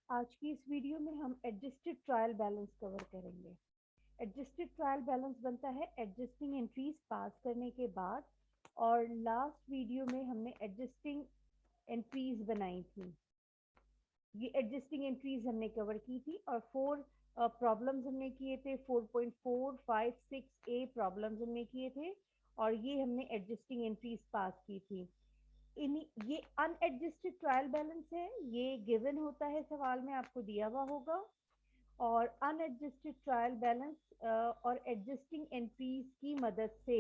आज की इस वीडियो में हम एडजस्टेड ट्रायल बैलेंस कवर करेंगे। एडजस्टेड ट्रायल बैलेंस बनता है एडजस्टिंग एंट्रीज पास करने के बाद, और लास्ट वीडियो में हमने एडजस्टिंग एंट्रीज बनाई थी। ये एडजस्टिंग एंट्रीज हमने कवर की थी और 4 प्रॉब्लम्स हमने किए थे। 4.4, 5, 6 ए प्रॉब्लम्स हमने किए थे और ये हमने एडजस्टिंग एंट्रीज पास की थी। इन ये अनएडजस्टेड ट्रायल बैलेंस है, ये गिवन होता है, सवाल में आपको दिया हुआ होगा। और अनएडजस्टेड ट्रायल बैलेंस और एडजस्टिंग एंट्रीज की मदद से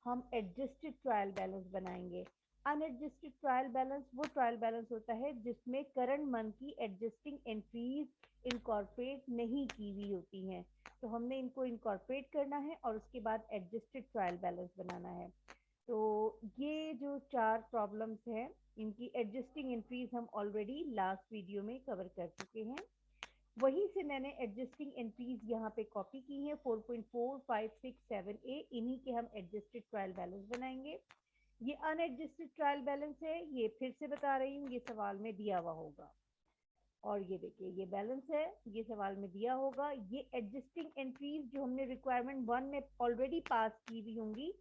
हम एडजस्टेड ट्रायल बैलेंस बनाएंगे। अनएडजस्टेड ट्रायल बैलेंस वो ट्रायल बैलेंस होता है जिसमें करंट मंथ की एडजस्टिंग एंट्रीज इनकॉर्पोरेट नहीं की हुई होती हैं, तो हमने इनको इनकॉर्पोरेट करना है और उसके बाद एडजस्टेड ट्रायल बैलेंस बनाना है। तो ये जो 4 प्रॉब्लम्स हैं, इनकी एडजस्टिंग एंट्रीज हम ऑलरेडी लास्ट वीडियो में कवर कर चुके हैं। वहीं से मैंने एडजस्टिंग एंट्रीज यहाँ पे कॉपी की हैं। 4.4, 5, 6, 7 ए, इन्हीं के हम एडजस्टेड ट्रायल बैलेंस बनाएंगे। ये अनएडजस्टेड ट्रायल बैलेंस है, ये फिर से बता रही हूँ, ये सवाल में दिया हुआ होगा। और ये देखिए, ये बैलेंस है, ये सवाल में दिया होगा। ये एडजस्टिंग एंट्रीज जो हमने रिक्वायरमेंट 1 में ऑलरेडी पास की हुई होंगी,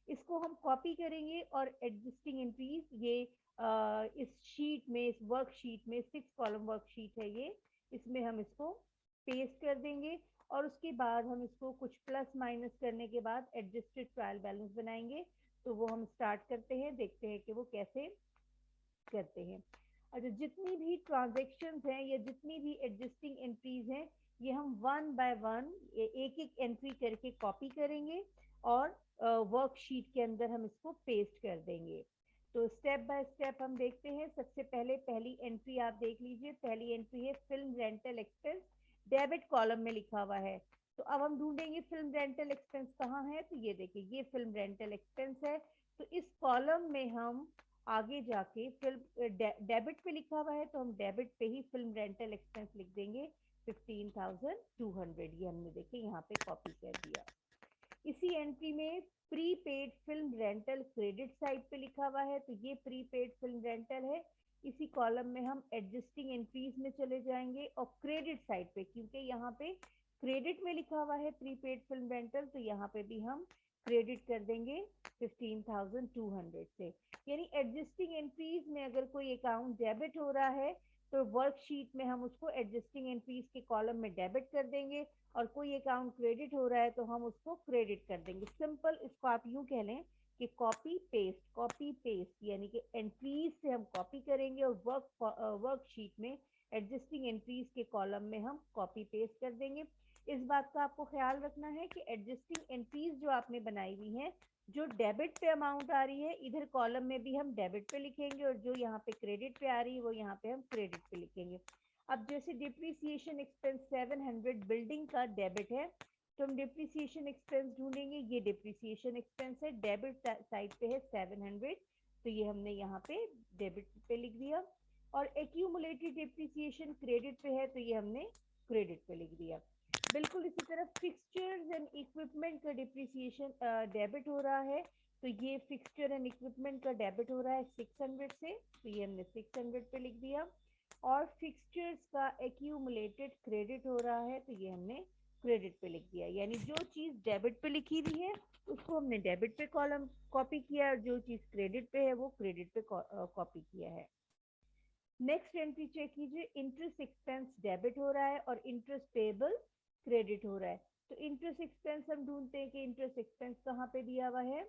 इसको हम कॉपी करेंगे और एडजस्टिंग एंट्रीज ये इस शीट में, इस वर्कशीट में, 6 कॉलम वर्कशीट है ये, इसमें हम इसको पेस्ट कर देंगे और उसके बाद हम इसको कुछ प्लस माइनस करने के बाद एडजस्टेड ट्रायल बैलेंस बनाएंगे। तो वो हम स्टार्ट करते हैं, देखते हैं कि वो कैसे करते हैं। अच्छा, जितनी भी ट्रांजेक्शन्स हैं या जितनी भी एडजस्टिंग एंट्रीज हैं, ये हम वन बाय वन एक एक एंट्री करके कॉपी करेंगे और वर्कशीट के अंदर हम इसको पेस्ट कर देंगे। तो स्टेप बाय स्टेप हम देखते हैं। सबसे पहले पहली एंट्री आप देख लीजिए। पहली एंट्री है film rental expense, debit column में लिखा हुआ है। तो अब हम ढूंढेंगे फिल्म रेंटल एक्सपेंस कहाँ है। तो ये देखिए, ये फिल्म रेंटल एक्सपेंस है। तो इस कॉलम में हम आगे जाके फिल्म डेबिट पे लिखा हुआ है, तो हम डेबिट पे ही फिल्म रेंटल एक्सपेंस लिख देंगे 15,200। ये हमने देखे यहाँ पे कॉपी कर दिया। इसी एंट्री में prepaid film rental credit side पे लिखा हुआ है, तो ये प्रीपेड फिल्म रेंटल है। इसी कॉलम में हम एडजस्टिंग एंट्रीज में चले जाएंगे और क्रेडिट साइड पे, क्योंकि यहाँ पे क्रेडिट में लिखा हुआ है प्रीपेड फिल्म रेंटल, तो यहाँ पे भी हम क्रेडिट कर देंगे 15,200 से। यानी एडजस्टिंग एंट्रीज में अगर कोई अकाउंट डेबिट हो रहा है तो वर्कशीट में हम उसको एडजस्टिंग एंट्रीज के कॉलम में डेबिट कर देंगे, और कोई अकाउंट क्रेडिट हो रहा है तो हम उसको क्रेडिट कर देंगे। सिंपल, इसको आप यूं कह लें कि कॉपी पेस्ट, यानी कि एंट्रीज से हम कॉपी करेंगे और वर्कशीट में एडजस्टिंग एंट्रीज के कॉलम में हम कॉपी पेस्ट कर देंगे। इस बात का आपको ख्याल रखना है कि एडजस्टिंग एंट्रीज जो आपने बनाई हुई हैं, जो डेबिट पे अमाउंट आ रही है इधर कॉलम में भी हम डेबिट पे लिखेंगे, और जो यहाँ पे क्रेडिट पे आ रही है वो यहाँ पे हम क्रेडिट पे लिखेंगे। अब जैसे डिप्रिसिएशन एक्सपेंस 700 बिल्डिंग का डेबिट है, तो हम डिप्रिसिएशन एक्सपेंस ढूंढेंगे। ये डिप्रिसिएशन एक्सपेंस है, डेबिट साइड पे है 700, तो ये हमने यहाँ पे डेबिट पे लिख दिया। और एक्यूमुलेटेड डिप्रिसिएशन क्रेडिट पे है, तो ये हमने क्रेडिट पे लिख दिया। बिल्कुल इसी तरह फिक्सचर्स एंड इक्विपमेंट का डिप्रिसिएशन डेबिट हो रहा है, तो ये फिक्सचर एंड इक्विपमेंट का डेबिट हो रहा है 600 से, तो ये हमने 600 पे लिख दिया। और फिक्सचर्स का एक्यूमुलेटेड क्रेडिट हो रहा है, तो ये हमने क्रेडिट पे लिख दिया। यानी जो चीज़ डेबिट पे लिखी हुई है उसको हमने डेबिट पे कॉलम कॉपी किया, और जो चीज़ क्रेडिट पे है वो क्रेडिट पे कॉपी किया है। नेक्स्ट एंट्री चेक कीजिए। इंटरेस्ट एक्सपेंस डेबिट हो रहा है और इंटरेस्ट पेबल क्रेडिट हो रहा है। तो इंटरेस्ट एक्सपेंस हम ढूंढते हैं कि इंटरेस्ट एक्सपेंस कहाँ पे दिया हुआ है।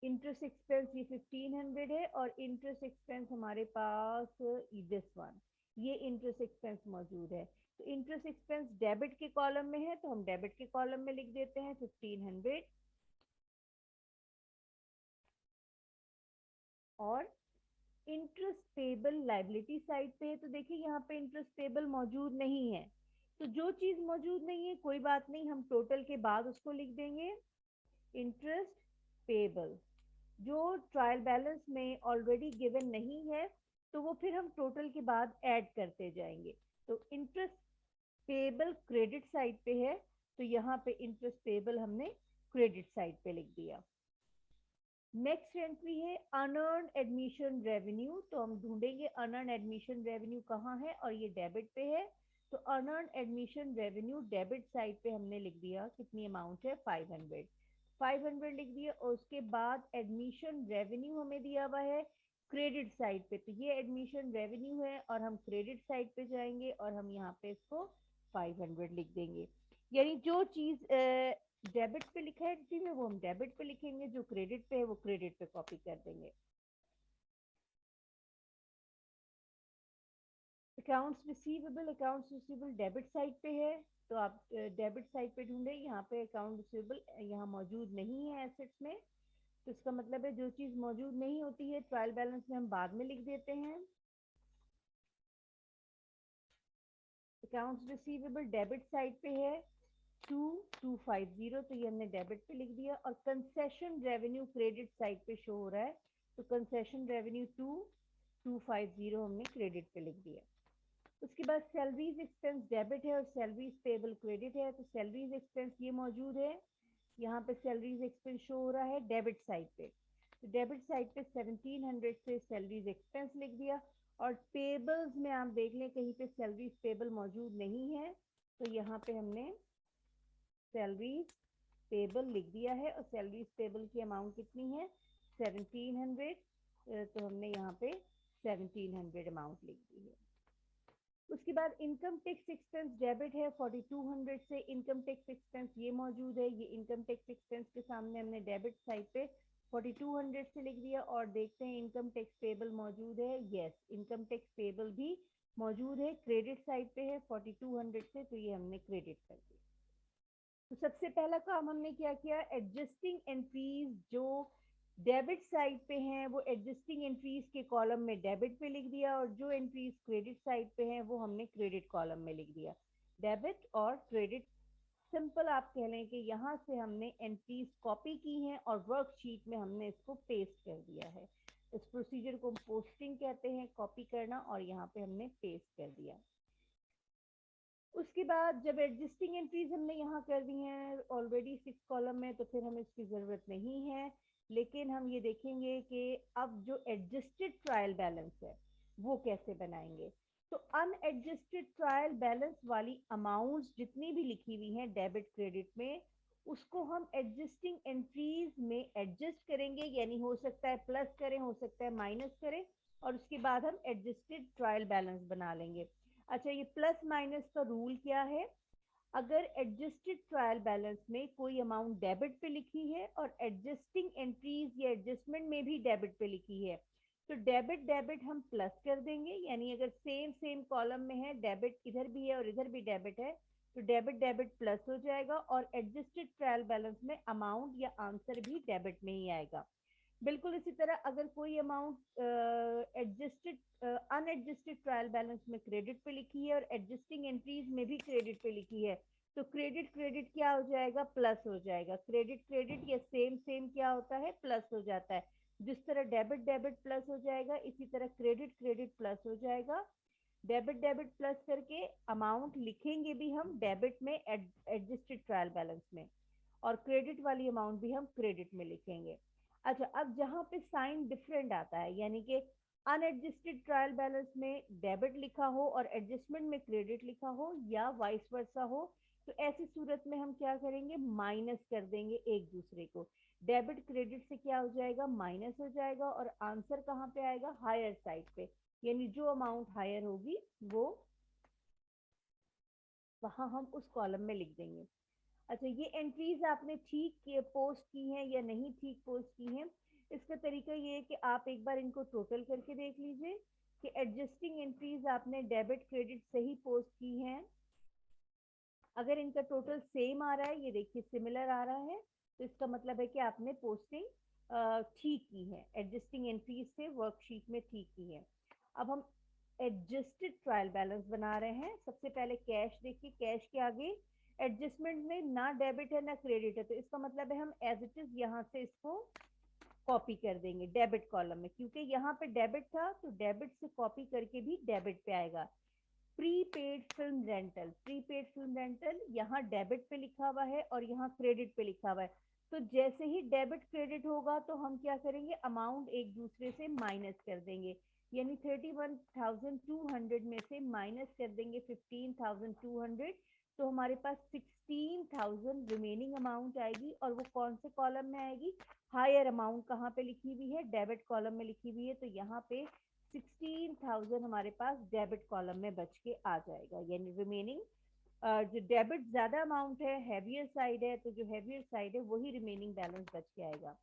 इंटरेस्ट एक्सपेंस ये 1500 है और इंटरेस्ट एक्सपेंस हमारे पास दिस वन, ये इंटरेस्ट एक्सपेंस मौजूद है। तो इंटरेस्ट एक्सपेंस डेबिट के कॉलम में है, तो हम डेबिट के कॉलम में लिख देते हैं 1500। और इंटरेस्ट पेबल लाइबिलिटी साइड पे है, तो देखिए यहाँ पे इंटरेस्ट पेबल मौजूद नहीं है। तो जो चीज मौजूद नहीं है कोई बात नहीं, हम टोटल के बाद उसको लिख देंगे इंटरेस्ट पेबल। जो ट्रायल बैलेंस में ऑलरेडी गिवन नहीं है तो वो फिर हम टोटल के बाद ऐड करते जाएंगे। तो इंटरेस्ट पेबल क्रेडिट साइड पे है, तो यहाँ पे इंटरेस्ट पेबल हमने क्रेडिट साइड पे लिख दिया। नेक्स्ट एंट्री है अनअर्न एडमिशन रेवेन्यू, तो हम ढूंढेंगे अनअर्न एडमिशन रेवेन्यू कहाँ है, और ये डेबिट पे है। तो unearned admission revenue debit side पे हमने लिख दिया, कितनी अमाउंट है 500 लिख दिया। और उसके बाद एडमिशन रेवेन्यू हमें दिया हुआ है क्रेडिट साइड पे, तो ये एडमिशन रेवेन्यू है और हम क्रेडिट साइड पे जाएंगे और हम यहाँ पे इसको 500 लिख देंगे। यानी जो चीज डेबिट पे लिखा है एंट्री में वो हम डेबिट पे लिखेंगे, जो क्रेडिट पे है वो क्रेडिट पे कॉपी कर देंगे। अकाउंट्स रिसीवेबल डेबिट साइड पे है, तो आप डेबिट साइड पे ढूंढे, यहाँ पे अकाउंट रिसीवेबल यहाँ मौजूद नहीं है एसेट्स में, तो इसका मतलब है जो चीज मौजूद नहीं होती है ट्रायल बैलेंस में हम बाद में लिख देते हैं। अकाउंट्स रिसीवेबल डेबिट साइड पे है 2250, तो ये हमने डेबिट पे लिख दिया। और कंसेशन रेवेन्यू क्रेडिट साइड पे शो हो रहा है, तो कंसेशन रेवेन्यू 2250 हमने क्रेडिट पे लिख दिया। उसके बाद सैलरीज एक्सपेंस डेबिट है और सैलरीज पेबल क्रेडिट है, तो सैलरीज एक्सपेंस ये मौजूद है, यहाँ पे सैलरीज एक्सपेंस शो हो रहा है डेबिट साइड पे, तो डेबिट साइड पे 1700 से सैलरीज एक्सपेंस लिख दिया। और पेबल्स में आप देख लें कहीं पे सैलरीज पेबल मौजूद नहीं है, तो यहाँ पे हमने सैलरीज पेबल लिख दिया है, और सैलरीज पेबल की अमाउंट कितनी है 1700, तो हमने यहाँ पे 1700 अमाउंट लिख दी है। उसके बाद इनकम टैक्स एक्सपेंस डेबिट है 4200 से, इनकम टैक्स एक्सपेंस ये मौजूद है, ये इनकम टैक्स एक्सपेंस के सामने हमने डेबिट साइड पे 4200 से लिख दिया। और देखते हैं इनकम टैक्स पेबल मौजूद है, यस इनकम टैक्स पेबल भी मौजूद है, क्रेडिट साइड पे है 4200 से, तो ये हमने क्रेडिट कर दिया। तो सबसे पहला काम हमने क्या किया, एडजस्टिंग एंट्रीज जो डेबिट साइड पे हैं वो एडजस्टिंग एंट्रीज के कॉलम में डेबिट पे लिख दिया, और जो एंट्रीज क्रेडिट साइड पे हैं वो हमने क्रेडिट कॉलम में लिख दिया, डेबिट और क्रेडिट। सिंपल आप कह लें कि यहाँ से हमने एंट्रीज कॉपी की हैं और वर्कशीट में हमने इसको पेस्ट कर दिया है। इस प्रोसीजर को पोस्टिंग कहते हैं, कॉपी करना, और यहाँ पे हमने पेस्ट कर दिया। उसके बाद जब एडजस्टिंग एंट्रीज हमने यहाँ कर दी हैं ऑलरेडी 6 कॉलम में, तो फिर हमें इसकी ज़रूरत नहीं है। लेकिन हम ये देखेंगे कि अब जो एडजस्टेड ट्रायल बैलेंस है वो कैसे बनाएंगे। तो अनएडजस्टेड ट्रायल बैलेंस वाली अमाउंट्स जितनी भी लिखी हुई हैं डेबिट क्रेडिट में, उसको हम एडजस्टिंग एंट्रीज में एडजस्ट करेंगे, यानी हो सकता है प्लस करें, हो सकता है माइनस करें, और उसके बाद हम एडजस्टेड ट्रायल बैलेंस बना लेंगे। अच्छा, ये प्लस माइनस का रूल क्या है, अगर एडजस्टेड ट्रायल बैलेंस में कोई अमाउंट डेबिट पे लिखी है और एडजस्टिंग एंट्रीज या एडजस्टमेंट में भी डेबिट पे लिखी है, तो डेबिट डेबिट हम प्लस कर देंगे, यानी अगर सेम सेम कॉलम में है, डेबिट इधर भी है और इधर भी डेबिट है, तो डेबिट डेबिट प्लस हो जाएगा, और एडजस्टेड ट्रायल बैलेंस में अमाउंट या आंसर भी डेबिट में ही आएगा। बिल्कुल इसी तरह अगर कोई amount adjusted unadjusted trial balance में क्रेडिट पे लिखी है और एडजस्टिंग एंट्रीज में भी क्रेडिट पे लिखी है, तो क्रेडिट क्रेडिट क्या हो जाएगा, प्लस हो जाएगा। क्रेडिट क्रेडिट या सेम सेम क्या होता है, प्लस हो जाता है। जिस तरह डेबिट डेबिट प्लस हो जाएगा, इसी तरह क्रेडिट क्रेडिट प्लस हो जाएगा। डेबिट डेबिट प्लस करके अमाउंट लिखेंगे भी हम डेबिट में एडजस्टेड ट्रायल बैलेंस में, और क्रेडिट वाली अमाउंट भी हम क्रेडिट में लिखेंगे। अच्छा, अब जहाँ पे साइन डिफरेंट आता है, यानी कि अनएडजस्टेड ट्रायल बैलेंस में डेबिट लिखा हो और एडजस्टमेंट में क्रेडिट लिखा हो, या वाइस वर्सा हो, तो ऐसी सूरत में हम क्या करेंगे, माइनस कर देंगे एक दूसरे को। डेबिट क्रेडिट से क्या हो जाएगा, माइनस हो जाएगा, और आंसर कहाँ पे आएगा, हायर साइड पे, यानी जो अमाउंट हायर होगी वो वहां हम उस कॉलम में लिख देंगे। अच्छा, ये एंट्रीज आपने ठीक पोस्ट की हैं या नहीं ठीक पोस्ट की हैं, इसका तरीका ये है कि आप एक बार इनको टोटल करके देख लीजिए कि एडजस्टिंग एंट्रीज आपने डेबिट क्रेडिट सही पोस्ट की हैं। अगर इनका टोटल सेम आ रहा है, ये देखिए सिमिलर आ रहा है, तो इसका मतलब है कि आपने पोस्टिंग ठीक की है, एडजस्टिंग एंट्रीज से वर्कशीट में ठीक की है। अब हम एडजस्टेड ट्रायल बैलेंस बना रहे हैं। सबसे पहले कैश देखिए, कैश के आगे एडजस्टमेंट में ना डेबिट है ना क्रेडिट है, तो इसका मतलब है हम एज इट इज यहाँ से इसको कॉपी कर देंगे डेबिट कॉलम में, क्योंकि यहाँ पे डेबिट था तो डेबिट से कॉपी करके भी डेबिट पे आएगा। Prepaid film rental, prepaid film rental यहाँ डेबिट पे लिखा हुआ है और यहाँ क्रेडिट पे लिखा हुआ है। तो जैसे ही डेबिट क्रेडिट होगा तो हम क्या करेंगे, अमाउंट एक दूसरे से माइनस कर देंगे, यानी 31,200 में से माइनस कर देंगे 15,200, तो हमारे पास 16,000 रिमेनिंग अमाउंट आएगी। और वो कौन से कॉलम में आएगी, हायर अमाउंट कहाँ पे लिखी हुई है, डेबिट कॉलम में लिखी हुई है, तो यहाँ पे 16,000 हमारे पास डेबिट कॉलम में बच के आ जाएगा, यानी रिमेनिंग जो डेबिट ज्यादा अमाउंट है, हैवियर साइड है, तो जो हैवियर साइड है वही रिमेनिंग बैलेंस बच के आएगा।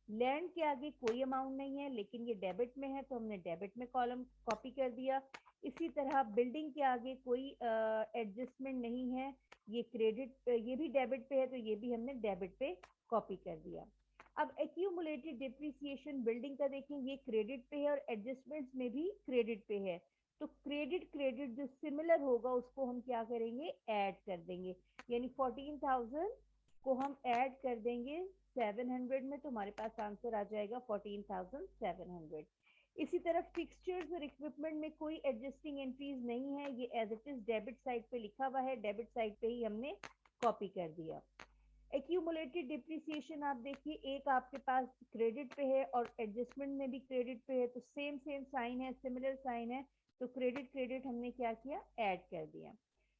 लैंड के आगे कोई अमाउंट नहीं है, लेकिन ये डेबिट में है तो हमने डेबिट में कॉलम कॉपी कर दिया। इसी तरह बिल्डिंग के आगे कोई एडजस्टमेंट नहीं है, ये क्रेडिट, ये भी डेबिट पे है तो ये भी हमने डेबिट पे कॉपी कर दिया। अब एक्यूमुलेटेड डिप्रिसिएशन बिल्डिंग का देखें, ये क्रेडिट पे है और एडजस्टमेंट्स में भी क्रेडिट पे है, तो क्रेडिट क्रेडिट जो सिमिलर होगा उसको हम क्या करेंगे, ऐड कर देंगे, यानी 14,000 को हम ऐड कर देंगे 700 में, तो हमारे पास आंसर आ जाएगा 14,700। इसी तरह फिक्सचर्स और इक्विपमेंट में कोई एडजस्टिंग एंट्रीज नहीं है, ये as it is debit side पे लिखा हुआ है, डेबिट साइड पे ही हमने कॉपी कर दिया। एक्यूमुलेटेड डिप्रिसिएशन आप देखिए, एक आपके पास क्रेडिट पे है और एडजस्टमेंट में भी क्रेडिट पे है, तो सेम सेम साइन है, सिमिलर साइन है, तो क्रेडिट क्रेडिट हमने क्या किया, ऐड कर दिया।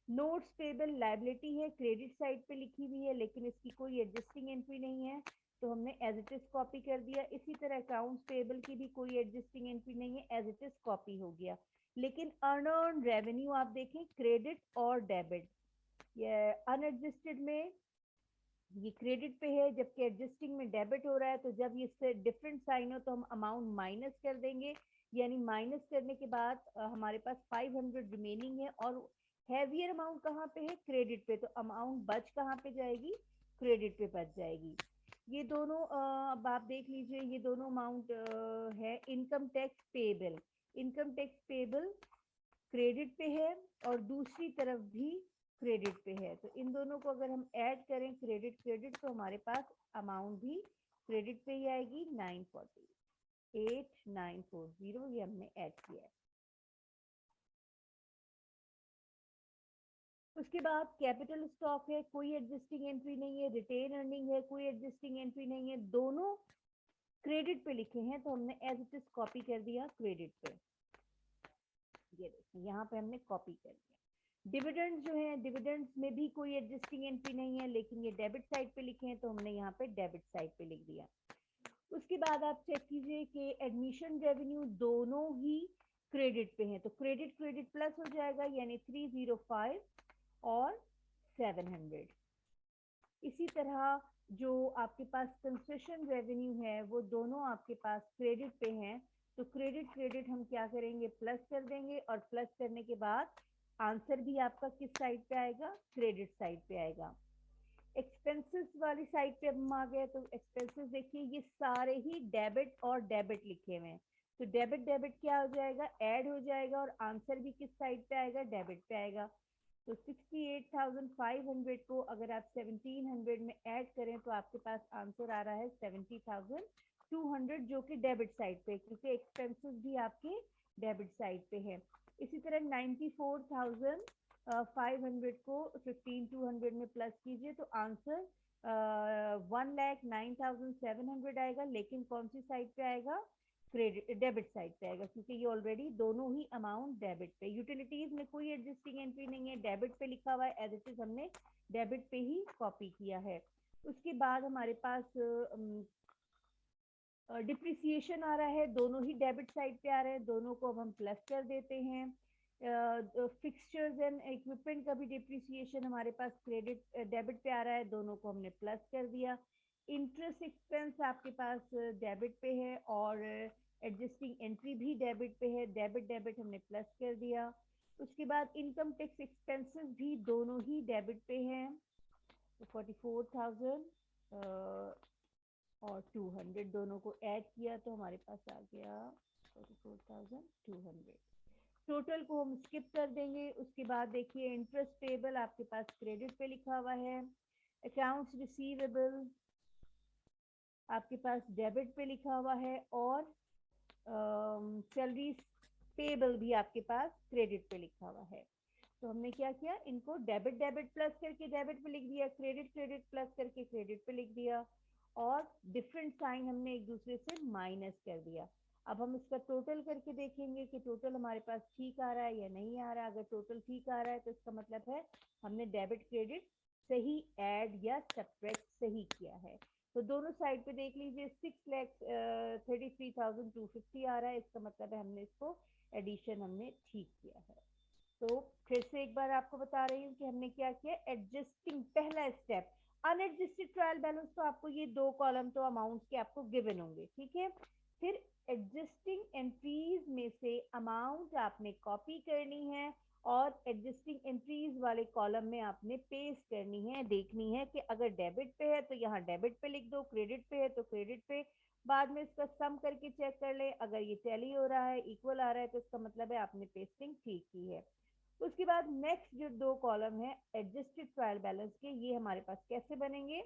नोट्स पेबल लायबिलिटी है, क्रेडिट साइड पे लिखी हुई है, लेकिन इसकी कोई एडजस्टिंग एंट्री नहीं है, तो हमने एज इट इज कॉपी कर दिया। इसी तरह अकाउंट्स पेबल की भी कोई एडजस्टिंग एंट्री नहीं है, एज इट इज कॉपी हो गया। लेकिन अर्न रेवेन्यू आप देखें, क्रेडिट और डेबिट, ये अनएडजस्टेड में ये क्रेडिट पे है, जबकि एडजस्टिंग में डेबिट हो रहा है, तो जब ये डिफरेंट साइन हो तो हम अमाउंट माइनस कर देंगे, यानी माइनस करने के बाद हमारे पास 500 रिमेनिंग है, और हैवियर अमाउंट कहाँ पे है, क्रेडिट पे, तो अमाउंट बच कहाँ पे जाएगी, क्रेडिट पे बच जाएगी। ये दोनों अब आप देख लीजिए, ये दोनों अमाउंट है income tax payable, income tax payable credit पे है और दूसरी तरफ भी क्रेडिट पे है, तो इन दोनों को अगर हम ऐड करें क्रेडिट क्रेडिट, तो हमारे पास अमाउंट भी क्रेडिट पे ही आएगी 940, ये हमने ऐड किया है। उसके बाद कैपिटल स्टॉक है, कोई एडजस्टिंग एंट्री नहीं है, रिटेन अर्निंग है, कोई एडजस्टिंग एंट्री नहीं है, दोनों क्रेडिट पे लिखे हैं, तो हमने एज इट इज कॉपी कर दिया क्रेडिट पे। ये देखिए यहाँ पे हमने कॉपी कर दिया। डिविडेंड्स जो है, डिविडेंड्स में भी कोई एडजस्टिंग एंट्री नहीं है, लेकिन ये डेबिट साइड पे लिखे हैं, तो हमने यहाँ पे डेबिट साइड पे लिख दिया। उसके बाद आप चेक कीजिए कि एडमिशन रेवेन्यू दोनों ही क्रेडिट पे हैं, तो क्रेडिट क्रेडिट प्लस हो जाएगा, यानी 305 और 700। इसी तरह जो आपके पास कंसेशन रेवेन्यू है, वो दोनों आपके पास क्रेडिट पे हैं, तो क्रेडिट क्रेडिट हम क्या करेंगे, प्लस कर देंगे, और प्लस करने के बाद आंसर भी आपका किस साइड पे आएगा, क्रेडिट साइड पे आएगा। एक्सपेंसेस वाली साइड पे हम आ गए, तो एक्सपेंसेस देखिए ये सारे ही डेबिट और डेबिट लिखे हुए हैं, तो डेबिट डेबिट क्या हो जाएगा, ऐड हो जाएगा, और आंसर भी किस साइड पे आएगा, डेबिट पे आएगा। तो 68,500 को अगर आप 1700 में ऐड करें तो आपके पास आंसर आ रहा है 70,200, जो कि डेबिट साइड पे, क्योंकि एक्सपेंसेस भी आपके डेबिट साइड पे है। इसी तरह 94,500 को 15,200 में प्लस कीजिए, तो आंसर 1,09,700 आएगा, लेकिन कौन सी साइड पे आएगा, क्रेडिट डेबिट साइड पे आएगा, क्योंकि ये ऑलरेडी दोनों ही अमाउंट डेबिट पे। यूटिलिटीज में कोई एडजस्टिंग एंट्री नहीं है, डेबिट पे लिखा हुआ है, एज इट इज हमने डेबिट पे ही कॉपी किया है। उसके बाद हमारे पास डिप्रिसिएशन आ रहा है, दोनों ही डेबिट साइड पे आ रहे हैं, दोनों को अब हम प्लस कर देते हैं। फिक्सचर्स एंड इक्विपमेंट का भी डिप्रिसिएशन हमारे पास क्रेडिट डेबिट पे आ रहा है, दोनों को हमने प्लस कर दिया। इंटरेस्ट एक्सपेंस आपके पास डेबिट पे है और एडजस्टिंग एंट्री भी डेबिट पे है, डेबिट डेबिट हमने प्लस कर दिया। उसके बाद इनकम टैक्स एक्सपेंसेस भी दोनों ही डेबिट पे हैं, तो 44,000 और 200 दोनों को ऐड किया तो हमारे पास आ गया 44,200। टोटल को हम स्किप कर देंगे। उसके बाद देखिए इंटरेस्ट पेबल आपके पास क्रेडिट पे लिखा हुआ है, अकाउंट्स रिसीवेबल आपके पास डेबिट पे लिखा हुआ है, और सैलरी पेबल भी आपके पास क्रेडिट पे लिखा हुआ है। तो हमने क्या किया, इनको डेबिट डेबिट प्लस करके डेबिट पे लिख दिया, क्रेडिट क्रेडिट प्लस करके क्रेडिट पे लिख दिया, और डिफरेंट साइन हमने एक दूसरे से माइनस कर दिया। अब हम इसका टोटल करके देखेंगे कि टोटल हमारे पास ठीक आ रहा है या नहीं आ रहा है। अगर टोटल ठीक आ रहा है तो इसका मतलब है हमने डेबिट क्रेडिट सही ऐड या सब्ट्रैक्ट सही किया है। तो दोनों साइड पे देख लीजिए 6,33,250 आ रहा है, इसका मतलब है हमने इसको एडिशन हमने ठीक किया है। तो फिर से एक बार आपको बता रही हूँ कि हमने क्या किया, एडजस्टिंग पहला स्टेप, अनएडजस्टेड ट्रायल बैलेंस, तो आपको ये दो कॉलम तो अमाउंट के आपको गिवन होंगे, ठीक है। फिर एडजस्टिंग एंट्रीज में से अमाउंट आपने कॉपी करनी है और एडजस्टिंग एंट्रीज वाले कॉलम में आपने पेस्ट करनी है। देखनी है कि अगर डेबिट पे है तो यहाँ डेबिट पे लिख दो, क्रेडिट पे है तो क्रेडिट पे, बाद में इसका सम करके चेक कर ले, अगर ये टैली हो रहा है, इक्वल आ रहा है, तो इसका मतलब है आपने पेस्टिंग ठीक की है। उसके बाद नेक्स्ट जो दो कॉलम है एडजस्टेड ट्रायल बैलेंस के, ये हमारे पास कैसे बनेंगे,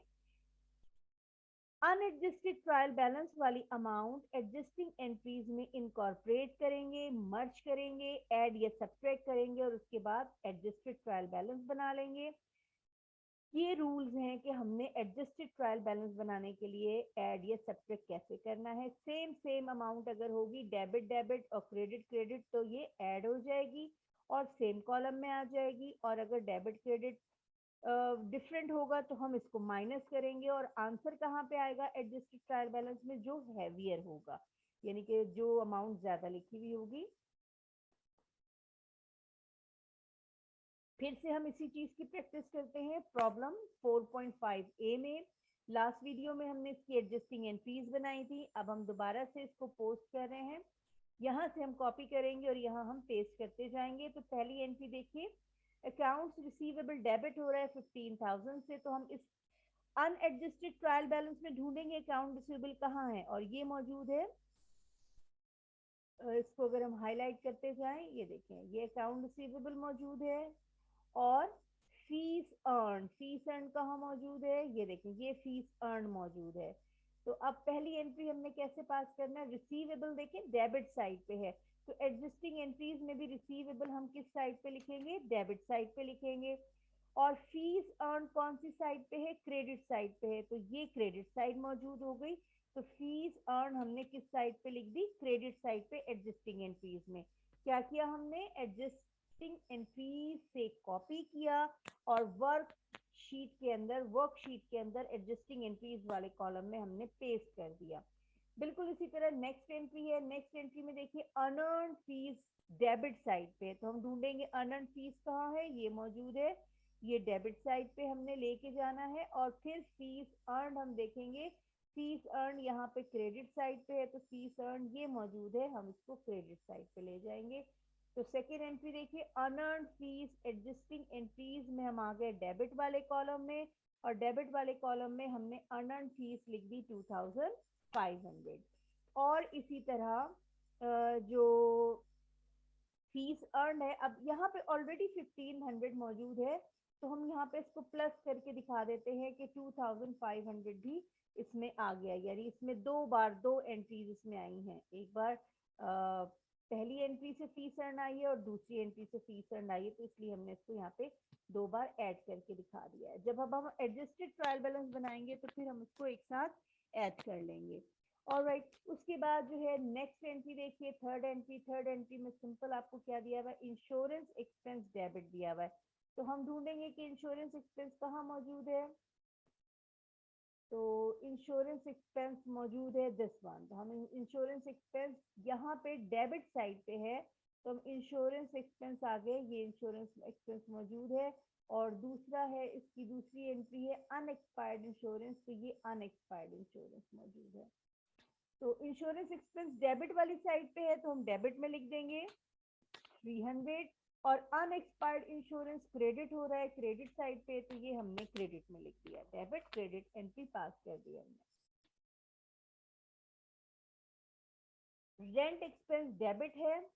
अनएडजस्टेड ट्रायल बैलेंस वाली अमाउंट एडजस्टिंग एंट्रीज में इनकॉर्पोरेट करेंगे, मर्ज करेंगे, ऐड या सब्ट्रैक्ट करेंगे और उसके बाद एडजस्टेड ट्रायल बैलेंस बना लेंगे। ये रूल्स हैं कि हमने एडजस्टेड ट्रायल बैलेंस बनाने के लिए ऐड या सब्ट्रैक्ट कैसे करना है। सेम सेम अमाउंट अगर होगी डेबिट डेबिट और क्रेडिट क्रेडिट तो ये ऐड हो जाएगी और सेम कॉलम में आ जाएगी, और अगर डेबिट क्रेडिट डिफरेंट होगा तो हम इसको माइनस करेंगे और आंसर कहाँ पे आएगा एडजस्टेड ट्रायल बैलेंस में, जो हैवियर होगा, यानी कि जो अमाउंट ज्यादा लिखी हुई होगी। फिर से हम इसी चीज की प्रैक्टिस करते हैं प्रॉब्लम 4.5 ए में। लास्ट वीडियो में हमने इसकी एडजस्टिंग एंट्रीज बनाई थी, अब हम दोबारा से इसको पोस्ट कर रहे हैं। यहाँ से हम कॉपी करेंगे और यहाँ हम पेस्ट करते जाएंगे। तो पहली एंट्री देखिए, अकाउंट्स रिसीवेबल डेबिट हो रहा है 15,000 से, तो हम इस अनएडजस्टेड ट्रायल बैलेंस में ढूंढेंगे अकाउंट रिसीवेबल कहाँ है, और ये मौजूद है। इसको अगर हम हाईलाइट करते जाएं, ये देखें ये अकाउंट रिसीवेबल मौजूद है, और फीस अर्न कहाँ मौजूद है, ये देखें ये फीस अर्न मौजूद है। तो अब पहली एंट्री हमने कैसे पास करना है, रिसीवेबल देखें डेबिट साइड पे है, तो एडजस्टिंग एंट्रीज में भी रिसीवेबल हम किस साइड पे लिखेंगे, डेबिट साइड पे लिखेंगे। और फीस अर्न कौन सी साइड पे है, क्रेडिट साइड पे है, तो ये क्रेडिट साइड मौजूद हो गई। तो फीस अर्न हमने किस साइड पे लिख दी, क्रेडिट साइड पे एडजस्टिंग एंट्रीज में। क्या किया हमने, एडजस्टिंग एंट्रीज से कॉपी किया और वर्कशीट के अंदर एडजस्टिंग एंट्रीज वाले कॉलम में हमने पेस्ट कर दिया। बिल्कुल इसी तरह नेक्स्ट एंट्री है, नेक्स्ट एंट्री में देखिए अनअर्न्ड फीस डेबिट साइड पे, तो हम ढूंढेंगे अनअर्न्ड फीस कहाँ है, ये मौजूद है, ये डेबिट साइड पे हमने लेके जाना है। और फिर फीस अर्न हम देखेंगे, फीस अर्न यहाँ पे क्रेडिट साइड पे है, तो फीस अर्न ये मौजूद है, हम इसको क्रेडिट साइड पे ले जाएंगे। तो सेकेंड एंट्री देखिए, अनअर्न्ड फीस एडजस्टिंग एंट्रीज में हम आ गए डेबिट वाले कॉलम में, और डेबिट वाले कॉलम में हमने अनअर्न्ड फीस लिख दी 2,500। और इसी तरह जो फीस अर्न है, अब यहाँ पे ऑलरेडी 1,500 मौजूद है, तो हम यहाँ पे इसको प्लस करके दिखा देते हैं कि 2,500 भी इसमें आ गया, यानी इसमें दो बार दो एंट्रीज इसमें आई हैं। एक बार पहली एंट्री से फीस अर्न आई है और दूसरी एंट्री से फीस अर्न आई है, तो इसलिए हमने इसको यहाँ पे दो बार ऐड करके दिखा दिया है। जब अब हम एडजस्टेड ट्रायल बैलेंस बनाएंगे तो फिर हम इसको एक साथ ऐड कर लेंगे। ऑलराइट, उसके बाद जो है नेक्स्ट एंट्री देखिए, थर्ड एंट्री में सिंपल आपको क्या दिया हुआ है, इंश्योरेंस एक्सपेंस डेबिट दिया हुआ है। तो हम ढूंढेंगे कि इंश्योरेंस एक्सपेंस कहाँ मौजूद है, तो इंश्योरेंस एक्सपेंस मौजूद है दिस वन, तो हम इंश्योरेंस एक्सपेंस यहाँ पे डेबिट साइड पे है, तो हम इंश्योरेंस एक्सपेंस आ गए, ये इंश्योरेंस एक्सपेंस मौजूद है। और दूसरा है, इसकी दूसरी एंट्री है अनएक्सपायर्ड इंश्योरेंस, तो ये अनएक्सपायर्ड इंश्योरेंस मौजूद है। तो इंश्योरेंस एक्सपेंस डेबिट वाली साइड पे है, तो हम डेबिट में लिख देंगे 300, और अनएक्सपायर्ड इंश्योरेंस क्रेडिट हो रहा है क्रेडिट साइड पे, तो ये हमने क्रेडिट में लिख दिया, डेबिट क्रेडिट एंट्री पास कर दिया हमने। रेंट एक्सपेंस डेबिट है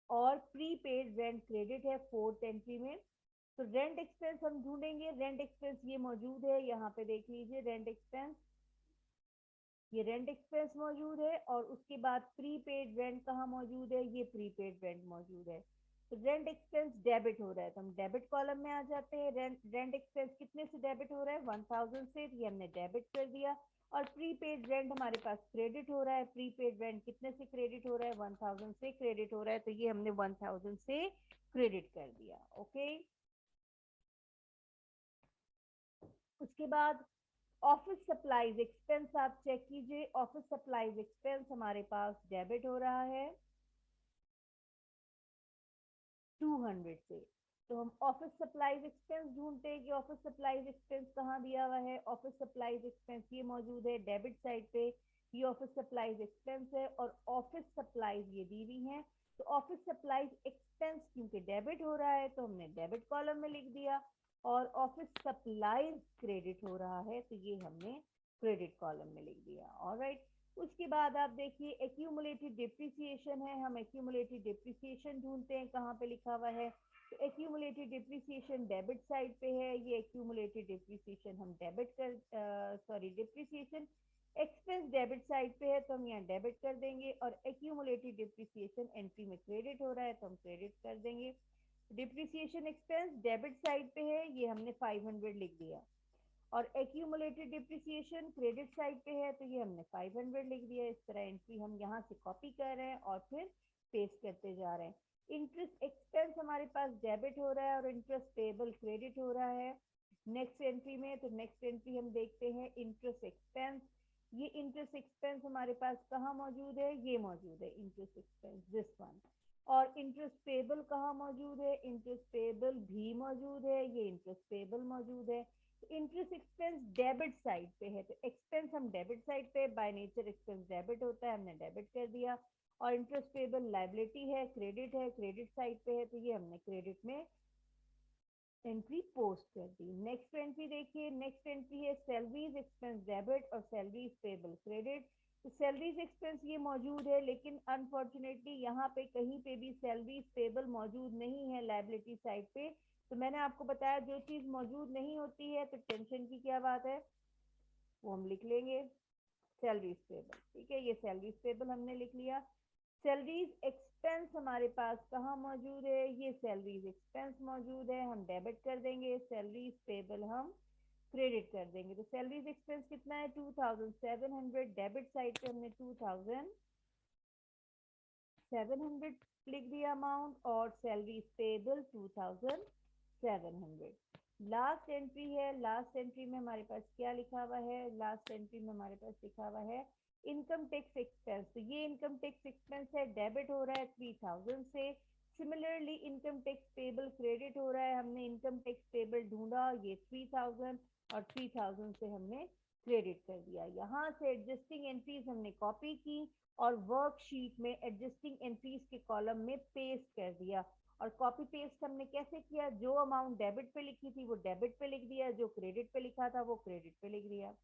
और प्रीपेड रेंट क्रेडिट है फोर्थ एंट्री में। तो रेंट एक्सपेंस हम ढूंढेंगे, रेंट एक्सपेंस ये मौजूद है, यहाँ पे देख लीजिए रेंट एक्सपेंस ये रेंट एक्सपेंस मौजूद है, और उसके बाद प्रीपेड रेंट कहाँ मौजूद है, ये प्रीपेड रेंट मौजूद है। तो रेंट एक्सपेंस डेबिट हो रहा है तो हम डेबिट कॉलम में आ जाते हैं। रेंट एक्सपेंस कितने से डेबिट हो रहा है, 1000 से, ये हमने डेबिट कर दिया। और प्रीपेड रेंट हमारे पास क्रेडिट हो रहा है। प्रीपेड रेंट कितने से क्रेडिट हो रहा है, 1000 से क्रेडिट हो रहा है, तो ये हमने 1000 से क्रेडिट कर दिया। ओके, उसके बाद ऑफिस सप्लाईज एक्सपेंस आप चेक कीजिए। ऑफिस सप्लाईज एक्सपेंस हमारे पास डेबिट हो रहा है 200 से। तो हम ऑफिस सप्लाईज एक्सपेंस ढूंढते हैं कि ऑफिस सप्लाईज एक्सपेंस कहाँ दिया हुआ है। ऑफिस सप्लाईज एक्सपेंस ये मौजूद है डेबिट साइड पे, ये ऑफिस सप्लाईज एक्सपेंस है, और ऑफिस सप्लाईज ये दी हुई है। तो ऑफिस सप्लाईज एक्सपेंस क्योंकि डेबिट हो रहा है तो हमने डेबिट कॉलम में लिख दिया, और ऑफिस सप्लाईज क्रेडिट हो रहा है तो ये हमने क्रेडिट कॉलम में लिख दिया। ऑलराइट, उसके बाद आप देखिए एक्यूमुलेटेड डिप्रिसिएशन है। हम एक्यूमुलेटेड डिप्रिसिएशन ढूंढते हैं, कहाँ पे लिखा हुआ है। तो एक्यूमुलेटेड डिप्रिसिएशन डेबिट साइड पे है। ये एक्यूमुलेटेड डिप्रिसिएशन हम डेबिट कर डिप्रिसिएशन एक्सपेंस डेबिट साइड पे है तो हम यहाँ डेबिट कर देंगे, और एक्यूमुलेटेड डिप्रिसिएशन एंट्री में क्रेडिट हो रहा है तो हम क्रेडिट कर देंगे। डिप्रिसिएशन एक्सपेंस डेबिट साइड पे है, ये हमने 500 लिख दिया, और एक्यूमुलेटेड डिप्रिसिएशन क्रेडिट साइड पे है तो ये हमने 500 लिख दिया। इस तरह एंट्री हम यहाँ से कॉपी कर रहे हैं और फिर पेस्ट करते जा रहे हैं। इंटरेस्ट एक्सपेंस हमारे पास डेबिट हो रहा है और इंटरेस्ट पेबल क्रेडिट हो रहा है नेक्स्ट एंट्री में। तो नेक्स्ट एंट्री हम देखते हैं इंटरेस्ट एक्सपेंस। ये इंटरेस्ट एक्सपेंस हमारे पास कहाँ मौजूद है, ये मौजूद है इंटरेस्ट एक्सपेंस, दिस वन। और इंटरेस्ट पेबल कहाँ मौजूद है, इंटरेस्ट पेबल भी मौजूद है, ये इंटरेस्ट पेबल मौजूद है। इंटरेस्ट एक्सपेंस डेबिट साइड पे है तो एक्सपेंस हम डेबिट साइड पे, बाय नेचर एक्सपेंस डेबिट होता है, हमने डेबिट कर दिया। और इंटरेस्ट पेबल लायबिलिटी है, क्रेडिट साइड पे है तो ये हमने क्रेडिट में एंट्री पोस्ट कर दी। नेक्स्ट एंट्री देखिए, नेक्स्ट एंट्री है सैलरीज एक्सपेंस डेबिट और सैलरीज पेबल क्रेडिट। तो सैलरीज एक्सपेंस ये मौजूद है, लेकिन अनफॉर्चुनेटली यहाँ पे कहीं पे भी सैलरीज पेबल मौजूद नहीं है लायबिलिटी साइड पे। तो मैंने आपको बताया जो चीज मौजूद नहीं होती है तो टेंशन की क्या बात है, वो हम लिख लेंगे सैलरीज पेबल। ठीक है, ये सैलरीज पेबल हमने लिख लिया। सैलरीज एक्सपेंस हमारे पास कहाँ मौजूद है, ये सैलरीज एक्सपेंस मौजूद है, हम डेबिट कर देंगे। सैलरीज पेबल हम क्रेडिट कर देंगे। तो सैलरीज एक्सपेंस कितना है, 2700। डेबिट साइड पे हमने 2700 लिख दिया अमाउंट, और सैलरीज पेबल 2700। लास्ट एंट्री है, लास्ट एंट्री में हमारे पास क्या लिखा हुआ है, लास्ट एंट्री में हमारे पास लिखा हुआ है इनकम टैक्स एक्सपेंस। तो ये इनकम टैक्स एक्सपेंस है, डेबिट हो रहा है 3000 से। Similarly income tax payable credit हो रहा है, हमने इनकम टैक्स पेबल ढूंढा, ये 3000, और 3000 से हमने क्रेडिट कर दिया। यहाँ से एडजस्टिंग एंट्रीज हमने कॉपी की और वर्कशीट में एडजस्टिंग एंट्रीज के कॉलम में पेस्ट कर दिया। और कॉपी पेस्ट हमने कैसे किया, जो अमाउंट डेबिट पे लिखी थी वो डेबिट पे लिख दिया, जो क्रेडिट पे लिखा था वो क्रेडिट पे लिख दिया।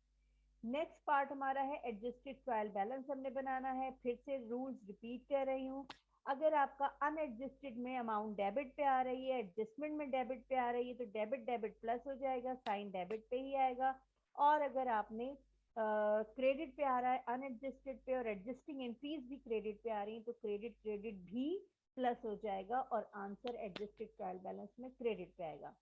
नेक्स्ट पार्ट हमारा है एडजस्टेड ट्रायल बैलेंस हमने बनाना है। फिर से रूल्स रिपीट कर रही हूँ। अगर आपका अनएडजस्टेड में अमाउंट डेबिट पे आ रही है, एडजस्टमेंट में डेबिट पे आ रही है, तो डेबिट डेबिट प्लस हो जाएगा, साइन डेबिट पे ही आएगा। और अगर आपने क्रेडिट पे आ रहा है अनएडजस्टेड पे, और एडजस्टिंग एंट्रीज भी क्रेडिट पे आ रही हैं, तो क्रेडिट क्रेडिट भी प्लस हो जाएगा और आंसर एडजस्टेड ट्रायल बैलेंस में क्रेडिट पे आएगा।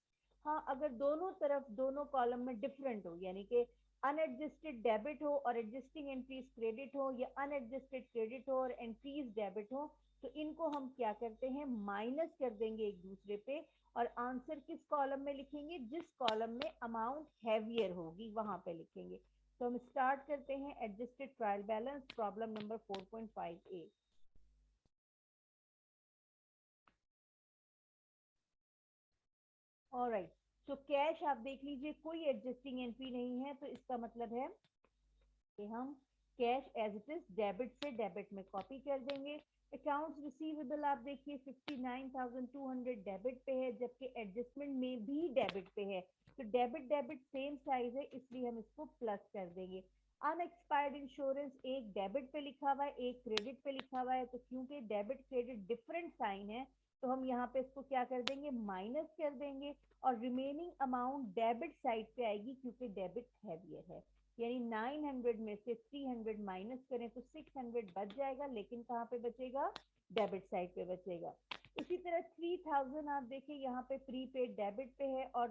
हाँ, अगर दोनों तरफ दोनों कॉलम में डिफरेंट हो, यानी कि अनएडजस्टेड डेबिट हो और एडजस्टिंग एंट्रीज क्रेडिट हो, या अनएडजस्टेड क्रेडिट हो और एंट्रीज डेबिट हो, तो इनको हम क्या करते हैं, माइनस कर देंगे एक दूसरे पे, और आंसर किस कॉलम में लिखेंगे, जिस कॉलम में अमाउंट हैवियर होगी वहां पे लिखेंगे। तो हम स्टार्ट करते हैं adjusted trial balance, problem number 4.5a। Alright, तो कैश आप देख लीजिए कोई एडजस्टिंग एंट्री नहीं है, तो इसका मतलब है कि हम cash as it is debit से डेबिट में कॉपी कर देंगे। अकाउंट्स रिसीवेबल आप देखिए 59,200 डेबिट पे है, जबकि एडजस्टमेंट में भी डेबिट पे है। तो डेबिट डेबिट सेम साइज है, इसलिए हम इसको प्लस कर देंगे। अनएक्सपायर्ड इंश्योरेंस एक डेबिट पे लिखा हुआ है, एक क्रेडिट पे लिखा हुआ है, तो क्योंकि डेबिट क्रेडिट डिफरेंट साइन है तो हम यहाँ पे इसको क्या कर देंगे, माइनस कर देंगे, और रिमेनिंग अमाउंट डेबिट साइड पे आएगी क्योंकि डेबिट हैवियर है। यानी 900 में से 300 माइनस करें तो 600 बच जाएगा, लेकिन कहाँ पे बचेगा? डेबिट साइड पे बचेगा। इसी तरह 3000 आप देखिए यहाँ पे प्रीपेड डेबिट पे है और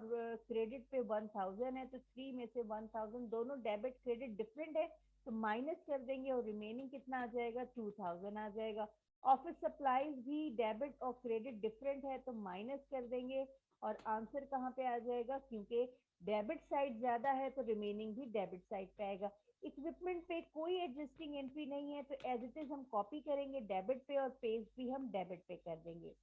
क्रेडिट पे 1000 है, तो 3 में से 1000 दोनों डेबिट क्रेडिट डिफरेंट है, तो माइनस कर देंगे और रिमेनिंग कितना आ जाएगा? 2000 आ जाएगा। ऑफिस सप्लाईज भी डेबिट और क्रेडिट डिफरेंट है, तो माइनस कर देंगे और आंसर कहाँ पे आ जाएगा? क्योंकि डेबिट साइड ज्यादा है तो रिमेनिंग भी डेबिट साइड पे आएगा। इक्विपमेंट पे कोई एडजस्टिंग एंट्री नहीं है, तो एज इट इज हम कॉपी करेंगे डेबिट पे और पेज भी हम डेबिट पे कर देंगे।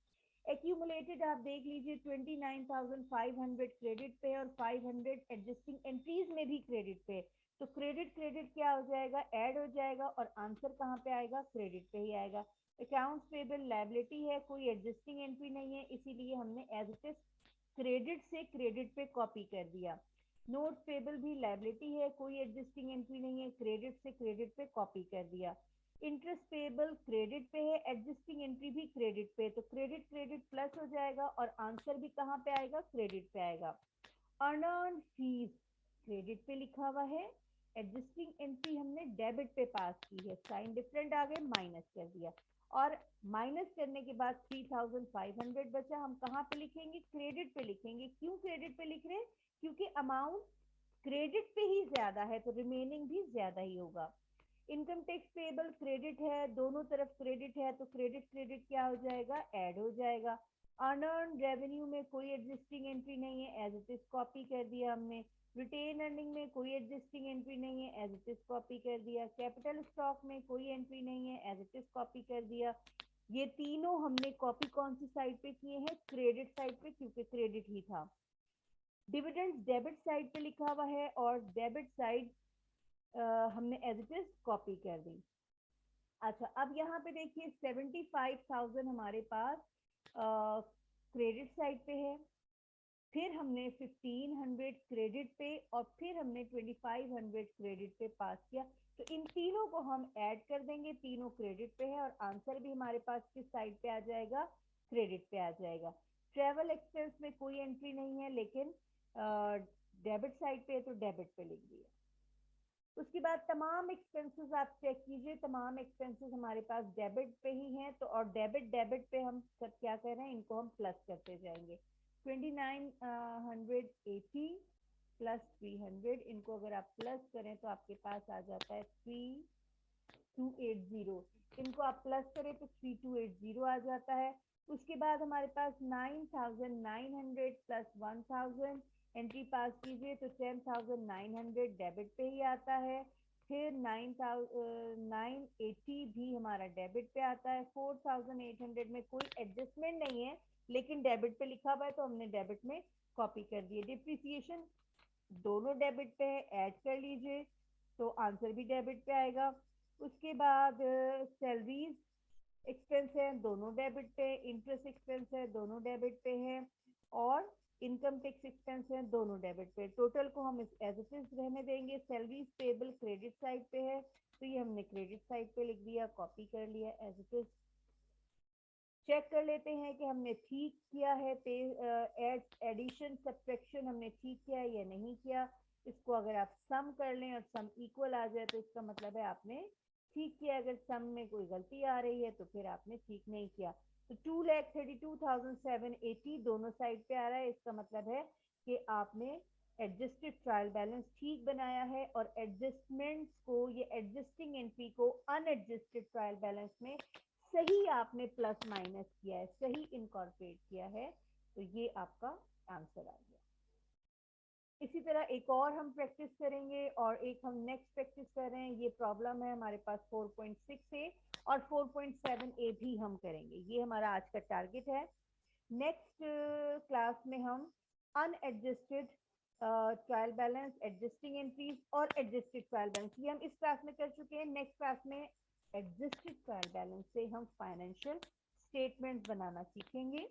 एक्यूमुलेटेड आप देख लीजिए 29,500 क्रेडिट पे और 500 एडजस्टिंग एंट्रीज में भी क्रेडिट पे, तो क्रेडिट क्रेडिट क्या हो जाएगा? ऐड हो जाएगा और आंसर कहाँ पे आएगा? क्रेडिट पे ही आएगा। अकाउंट्स पेबल लायबिलिटी है, कोई एडजस्टिंग एंट्री नहीं है, इसीलिए हमने एज इट इज क्रेडिट से क्रेडिट पे कॉपी कर दिया। नोट पेबल भी लायबिलिटी है, कोई एडजस्टिंग एंट्री नहीं है, क्रेडिट से क्रेडिट पे कॉपी कर दिया। इंटरेस्ट पेबल क्रेडिट पे है, एडजस्टिंग एंट्री भी क्रेडिट पे, तो क्रेडिट क्रेडिट प्लस हो जाएगा और आंसर भी कहाँ पे आएगा? क्रेडिट पे आएगा। अनअर्न्ड फीस क्रेडिट पे लिखा हुआ है, एडजस्टिंग एंट्री हमने डेबिट पे पास की है, साइन डिफरेंट आ गए, माइनस कर दिया और माइनस करने के बाद 3500 बचा, हम कहाँ पे लिखेंगे? क्रेडिट पे लिखेंगे। क्यों क्रेडिट पे लिख रहे हैं? क्योंकि अमाउंट क्रेडिट पे ही ज्यादा है, तो रिमेनिंग भी ज्यादा ही होगा। इनकम टैक्स पेबल क्रेडिट है, दोनों तरफ क्रेडिट है, तो क्रेडिट क्रेडिट क्या हो जाएगा? ऐड हो जाएगा। अनअर्न रेवेन्यू में कोई एडजस्टिंग एंट्री नहीं है, एज इट इज कॉपी कर दिया हमने। रिटेन अर्निंग में कोई एडजस्टिंग एंट्री नहीं है, एज इट इज कॉपी कर दिया। कैपिटल स्टॉक में कोई एंट्री नहीं है, एज इट इज कॉपी कर दिया। ये तीनों हमने कॉपी कौन सी साइड पे किए हैं? क्रेडिट साइड पे, क्योंकि क्रेडिट ही था। डिविडेंड डेबिट साइड पे लिखा हुआ है और डेबिट साइड हमने एज इट इज कॉपी कर दी। अच्छा, अब यहाँ पे देखिए 75,000 हमारे पास क्रेडिट साइड पे है, फिर हमने 1500 क्रेडिट पे और फिर हमने 2500 क्रेडिट पे पास किया, तो इन तीनों को हम ऐड कर देंगे, तीनों क्रेडिट पे है और आंसर भी हमारे पास किस साइड पे आ जाएगा? क्रेडिट पे आ जाएगा। ट्रेवल एक्सपेंस में कोई एंट्री नहीं है, लेकिन डेबिट साइड पे है तो डेबिट पे लिख दिया। उसके बाद तमाम एक्सपेंसेस आप चेक कीजिए, तमाम एक्सपेंसेस हमारे पास डेबिट पे ही हैं, तो और डेबिट डेबिट पे हम सब क्या कर रहे हैं? इनको हम प्लस करते जाएंगे। 2980 प्लस 300, इनको अगर आप प्लस करें तो आपके पास आ जाता है 3280, इनको आप प्लस करें तो 3280 आ जाता है। उसके बाद हमारे पास 9900 प्लस 1000 एंट्री पास कीजिए तो 10900 डेबिट पे ही आता है। फिर 980 भी हमारा डेबिट पे आता है। 4800 में कोई एडजस्टमेंट नहीं है, लेकिन डेबिट पे लिखा हुआ है तो हमने डेबिट में कॉपी कर दिए। डिप्रिसिएशन दोनों डेबिट पे है, ऐड कर लीजिए तो आंसर भी डेबिट पे आएगा। उसके बाद सैलरीज एक्सपेंस है, दोनों डेबिट पे, इंटरेस्ट एक्सपेंस है, दोनों डेबिट पे है और इनकम टैक्स एक्सपेंस है, दोनों डेबिट पे। टोटल को हम एज इट इज रहने देंगे। सैलरीज पेबल क्रेडिट साइड पे है, तो ये हमने क्रेडिट साइड पे लिख दिया, कॉपी कर लिया एज इट इज। चेक कर लेते हैं कि हमने ठीक किया है, एडिशन सब्ट्रैक्शन हमने ठीक किया है या नहीं किया। इसको अगर आप सम कर लें और सम इक्वल आ जाए तो इसका मतलब है आपने ठीक किया। अगर सम में कोई गलती आ रही है तो फिर आपने ठीक नहीं किया। तो 2,32,780 दोनों साइड पे आ रहा है, इसका मतलब है कि आपने एडजस्टेड ट्रायल बैलेंस ठीक बनाया है और एडजस्टमेंट्स को, ये एडजस्टिंग एंट्री को अनएडजस्टेड ट्रायल बैलेंस में सही आपने प्लस माइनस किया है, सही इनकॉर्पोरेट किया है, तो ये आपका आंसर आ गया। इसी तरह एक और हम प्रैक्टिस करेंगे और एक हम नेक्स्ट प्रैक्टिस कर रहे हैं। ये प्रॉब्लम है हमारे पास 4.6 ए और 4.7 ए भी हम करेंगे, ये हमारा आज का टारगेट है। नेक्स्ट क्लास में हम unadjusted trial balance, adjusting entries और एडजस्टेड ट्रायल बैलेंस, ये हम इस क्लास में कर चुके हैं। नेक्स्ट क्लास में एडजस्टेड ट्रायल बैलेंस से हम फाइनेंशियल स्टेटमेंट बनाना सीखेंगे।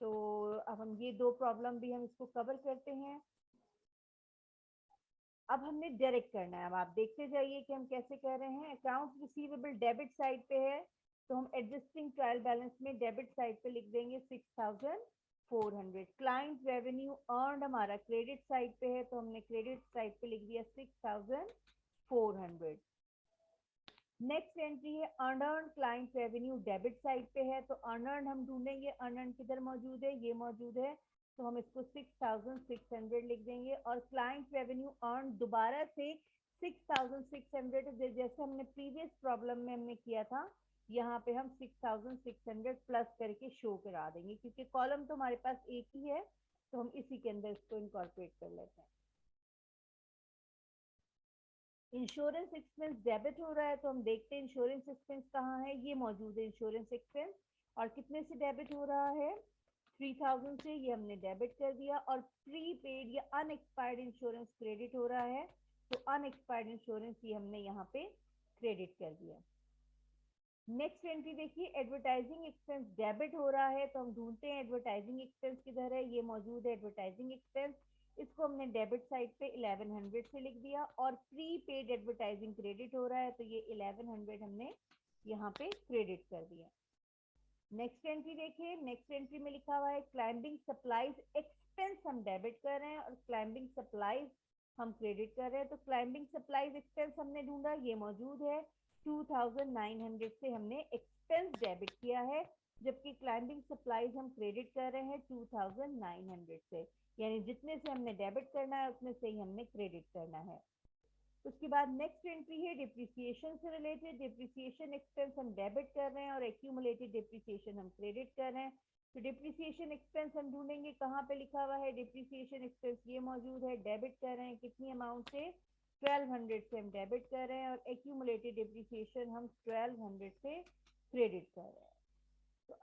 तो अब हम ये दो प्रॉब्लम भी हम इसको कवर करते हैं। अब हमने डायरेक्ट करना है, अब आप देखते जाइए कि हम कैसे कर रहे हैं। अकाउंट रिसीवेबल डेबिट साइड पे है, तो हम एडजस्टिंग ट्रायल बैलेंस में डेबिट साइड पे लिख देंगे 6000 400। क्लाइंट रेवेन्यू अर्नड हमारा क्रेडिट साइड पे है तो हमने क्रेडिट साइड पे लिख दिया 6400। नेक्स्ट एंट्री है unearned client revenue debit side पे है तो अनअर्न हम ढूंढेंगे, अनअर्न किधर मौजूद है, ये मौजूद है, तो हम इसको 6600 लिख देंगे। और क्लाइंट रेवेन्यू अर्न दोबारा से 6600, जैसे हमने प्रीवियस प्रॉब्लम में हमने किया था, यहाँ पे हम 6600 प्लस करके शो करा देंगे, क्योंकि कॉलम तो हमारे पास एक ही है तो हम इसी के अंदर इसको इनकॉर्पोरेट कर लेते हैं। इंश्योरेंस एक्सपेंस डेबिट हो रहा है तो हम देखते हैं इंश्योरेंस एक्सपेंस कहाँ है, ये मौजूद है इंश्योरेंस एक्सपेंस। और कितने से डेबिट हो रहा है, 3000 से, ये हमने डेबिट कर दिया। और प्री पेड या अनएक्सपायर्ड इंश्योरेंस क्रेडिट हो रहा है तो अनएक्सपायर्ड इंश्योरेंस ये हमने यहाँ पे क्रेडिट कर दिया। नेक्स्ट एंट्री देखिए, एडवर्टाइजिंग एक्सपेंस डेबिट हो रहा है तो हम ढूंढते हैं एडवर्टाइजिंग एक्सपेंस किधर है, ये मौजूद है एडवर्टाइजिंग एक्सपेंस, इसको हमने डेबिट साइड पे 1100 से लिख दिया। और प्री पेड एडवर्टाइजिंग क्रेडिट हो रहा है तो ये 1100 हमने यहाँ पे क्रेडिट कर दिया। नेक्स्ट एंट्री देखिए, नेक्स्ट एंट्री में लिखा हुआ है क्लाइंबिंग सप्लाईज एक्सपेंस हम डेबिट कर रहे हैं और क्लाइंबिंग सप्लाईज हम क्रेडिट कर रहे हैं। तो क्लाइंबिंग सप्लाईज एक्सपेंस हमने ढूंढा, ये मौजूद है, 2900 से हमने एक्सपेंस डेबिट किया है, जबकि क्लाइंबिंग सप्लाईज हम क्रेडिट कर रहे हैं 2900 से, यानी जितने से हमने डेबिट करना है उतने से ही हमने क्रेडिट करना है। उसके बाद नेक्स्ट एंट्री है डिप्रिसिएशन से रिलेटेड, डिप्रिसिएशन एक्सपेंस हम डेबिट कर रहे हैं और एक्यूमुलेटेड डिप्रिसिएशन हम क्रेडिट कर रहे हैं। तो डिप्रिसिएशन एक्सपेंस हम ढूंढेंगे, कहाँ पे लिखा हुआ है डिप्रिसिएशन एक्सपेंस, ये मौजूद है, डेबिट कर रहे हैं कितनी अमाउंट से, 1200 से हम डेबिट कर रहे हैं और एक्यूमुलेटेड डिप्रिसिएशन हम 1200 से क्रेडिट कर रहे हैं। तो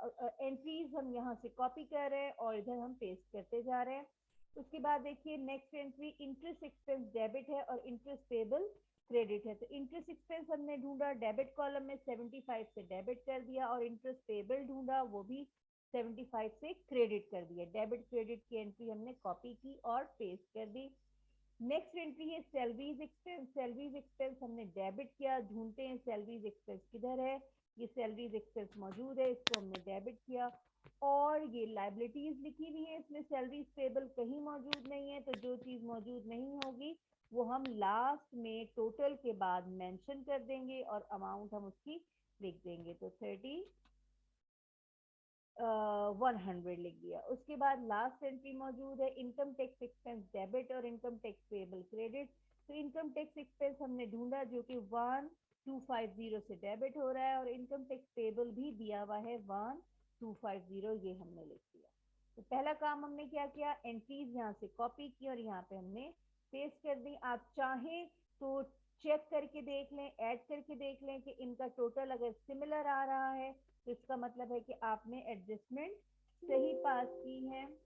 एंट्रीज हम यहाँ से कॉपी कर रहे हैं और इधर हम पेस्ट करते जा रहे हैं। उसके बाद देखिए next entry interest expense debit है और इंटरेस्ट पेबल क्रेडिट है। तो इंटरेस्ट एक्सपेंस हमने ढूंढा, डेबिट कॉलम में 75 से डेबिट कर दिया और इंटरेस्ट पेबल ढूंढा, वो भी 75 से क्रेडिट कर दिया। डेबिट क्रेडिट की एंट्री हमने कॉपी की और पेस्ट कर दी। नेक्स्ट एंट्री है सैलरीज एक्सपेंस, सैलरीज एक्सपेंस हमने डेबिट किया, ढूंढते हैं सैलरीज एक्सपेंस किधर है, ये सैलरीज एक्सपेंस मौजूद है, इसको हमने डेबिट किया। और ये लाइबिलिटीज लिखी हुई है, इसमें सैलरीज पेबल कहीं मौजूद नहीं है, तो जो चीज मौजूद नहीं होगी वो हम लास्ट में टोटल के बाद मेंशन कर देंगे और अमाउंट हम उसकी लिख देंगे। तो 100 लिख दिया। उसके बाद लास्ट एंट्री मौजूद है इनकम टैक्स एक्सपेंस डेबिट और इनकम टैक्स पेबल क्रेडिट। तो इनकम टैक्स एक्सपेंस हमने ढूंढा जो कि 1250 से डेबिट हो रहा है और इनकम टैक्स पेबल भी दिया हुआ है 1250, ये हमने लिख दिया। तो पहला काम हमने क्या किया, एंट्रीज यहाँ से कॉपी की और यहाँ पे हमने पेस्ट कर दी। आप चाहें तो चेक करके देख लें, ऐड करके देख लें कि इनका टोटल अगर सिमिलर आ रहा है तो इसका मतलब है कि आपने एडजस्टमेंट सही पास की है।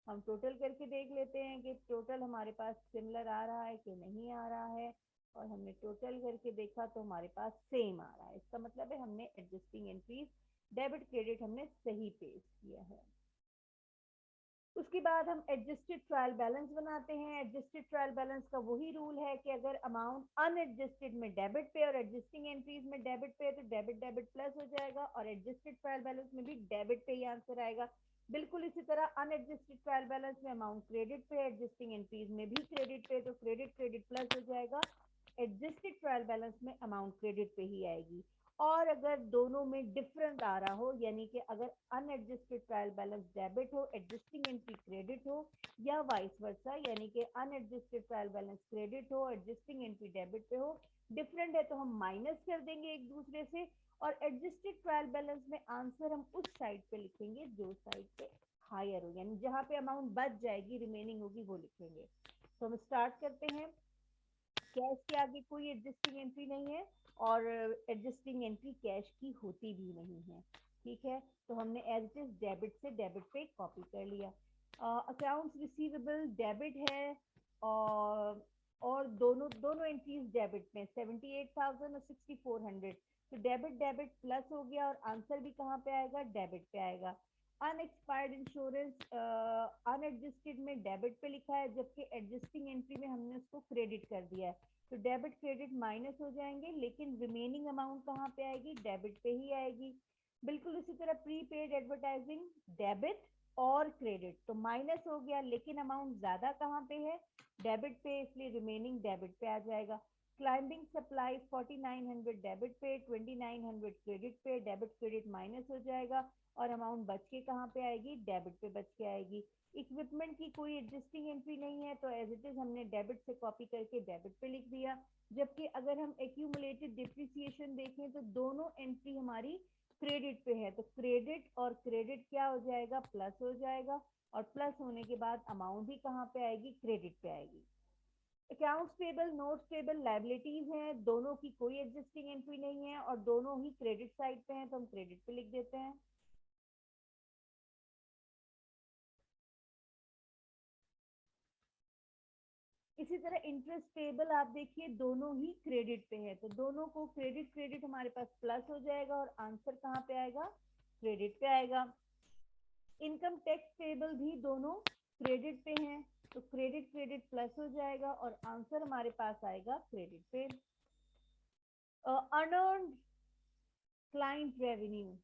हम टोटल करके देख लेते हैं कि टोटल हमारे पास सिमिलर आ रहा है कि नहीं आ रहा है, और हमने टोटल करके देखा तो हमारे पास सेम आ रहा है, इसका मतलब है हमने एडजस्टिंग एंट्रीज डेबिट क्रेडिट हमने सही पेश किया है। उसके बाद हम एडजस्टेड ट्रायल बैलेंस बनाते हैं। एडजस्टेड ट्रायल बैलेंस का वही रूल है कि अगर अमाउंट अनएडजस्टेड में डेबिट पे और एडजस्टिंग एंट्रीज में डेबिट पे है तो डेबिट डेबिट प्लस हो जाएगा, और एडजस्टेड ट्रायल बैलेंस में भी डेबिट पे ही आंसर आएगा। बिल्कुल इसी तरह अनएडजस्टेड ट्रायल बैलेंस में अमाउंट क्रेडिट पे, एडजस्टिंग एंट्रीज में भी क्रेडिट पे, तो क्रेडिट क्रेडिट प्लस हो जाएगा। एडजस्टेड ट्रायल बैलेंस में अमाउंट क्रेडिट पे ही आएगी। और अगर दोनों में डिफरेंट आ रहा हो, यानी कि अगर अनएडजस्टेड ट्रायल बैलेंस डेबिट हो, एडजस्टिंग एंट्री क्रेडिट हो, या वाइस वर्सा, यानी कि अनएडजस्टेड ट्रायल बैलेंस क्रेडिट हो, एडजस्टिंग एंट्री डेबिट पे हो, डिफरेंट है तो हम माइनस कर देंगे एक दूसरे से। और एडजस्टेड ट्रायल बैलेंस में आंसर हम उस साइड पे लिखेंगे जो साइड पे हायर हो, यानी जहां पे अमाउंट बच जाएगी रिमेनिंग होगी वो लिखेंगे। तो हम स्टार्ट करते हैं। कैश के आगे कोई एडजस्टिंग एंट्री नहीं है और एडजस्टिंग एंट्री कैश की होती भी नहीं है, ठीक है। तो हमने एज इट इज डेबिट से डेबिट पे कॉपी कर लिया। अकाउंट्स रिसीवेबल डेबिट है और दोनों दोनों एंट्रीज डेबिट में 78,000 और 6400, तो डेबिट डेबिट प्लस हो गया और आंसर भी कहाँ पे आएगा, डेबिट पे आएगा। अनएक्सपायर्ड इंश्योरेंस अनएडजस्टेड में डेबिट पे लिखा है, जबकि एडजस्टिंग एंट्री में हमने उसको क्रेडिट कर दिया है, तो डेबिट क्रेडिट माइनस हो जाएंगे, लेकिन रिमेनिंग अमाउंट कहाँ पे आएगी, डेबिट पे ही आएगी। बिल्कुल इसी तरह प्रीपेड एडवर्टाइजिंग डेबिट और क्रेडिट, तो माइनस हो गया, लेकिन अमाउंट ज्यादा कहाँ पे है, डेबिट पे, इसलिए रिमेनिंग डेबिट पे आ जाएगा। क्लाइंबिंग सप्लाई 4900 डेबिट पे, 2900 क्रेडिट पे, डेबिट क्रेडिट माइनस हो जाएगा और अमाउंट बच के कहाँ पे आएगी, डेबिट पे बच के आएगी। इक्विपमेंट की कोई एडजस्टिंग एंट्री नहीं है, तो एज इट इज हमने डेबिट से कॉपी करके डेबिट पे लिख दिया। जबकि अगर हम एक्यूमुलेटेड डिप्रिसिएशन देखें तो दोनों एंट्री हमारी क्रेडिट पे है, तो क्रेडिट और क्रेडिट क्या हो जाएगा, प्लस हो जाएगा, और प्लस होने के बाद अमाउंट भी कहाँ पे आएगी, क्रेडिट पे आएगी। Accounts payable, notes payable, liabilities हैं, दोनों की कोई एग्जिस्टिंग एंट्री नहीं है और दोनों ही क्रेडिट साइड पे हैं, तो हम क्रेडिट पे लिख देते हैं। इसी तरह इंटरेस्ट पेबल आप देखिए दोनों ही क्रेडिट पे है, तो दोनों को क्रेडिट क्रेडिट हमारे पास प्लस हो जाएगा और आंसर कहाँ पे आएगा, क्रेडिट पे आएगा। इनकम टैक्स पेबल भी दोनों क्रेडिट पे हैं, तो क्रेडिट क्रेडिट प्लस हो जाएगा और आंसर हमारे पास आएगा क्रेडिट पे। अनअर्न्ड क्लाइंट रेवेन्यू,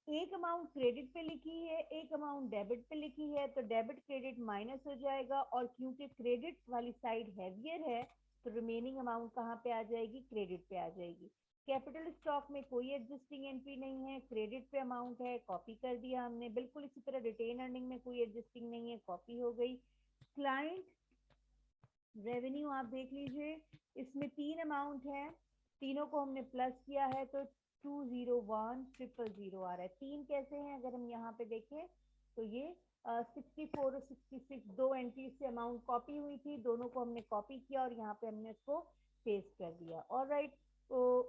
एक अमाउंट क्रेडिट पे लिखी है, एक अमाउंट डेबिट पे लिखी है, तो डेबिट क्रेडिट माइनस हो जाएगा और क्योंकि क्रेडिट वाली साइड हैवियर है तो रिमेनिंग अमाउंट कहाँ पे आ जाएगी, क्रेडिट पे आ जाएगी। कैपिटल स्टॉक में कोई एडजस्टिंग एंट्री नहीं है, क्रेडिट पे अमाउंट है, कॉपी कर दिया हमने। बिल्कुल इसी तरह रिटेन अर्निंग में कोई एडजस्टिंग नहीं है, कॉपी हो गई। क्लाइंट रेवेन्यू आप देख लीजिए, इसमें तीन अमाउंट है, तीनों को हमने प्लस किया है तो 201000 आ रहा है। तीन कैसे हैं, अगर हम यहाँ पे देखें तो ये 64 और 66 दो एंट्री से अमाउंट कॉपी हुई थी, दोनों को हमने कॉपी किया और यहाँ पे हमने इसको पेस्ट कर दिया। ऑलराइट, तो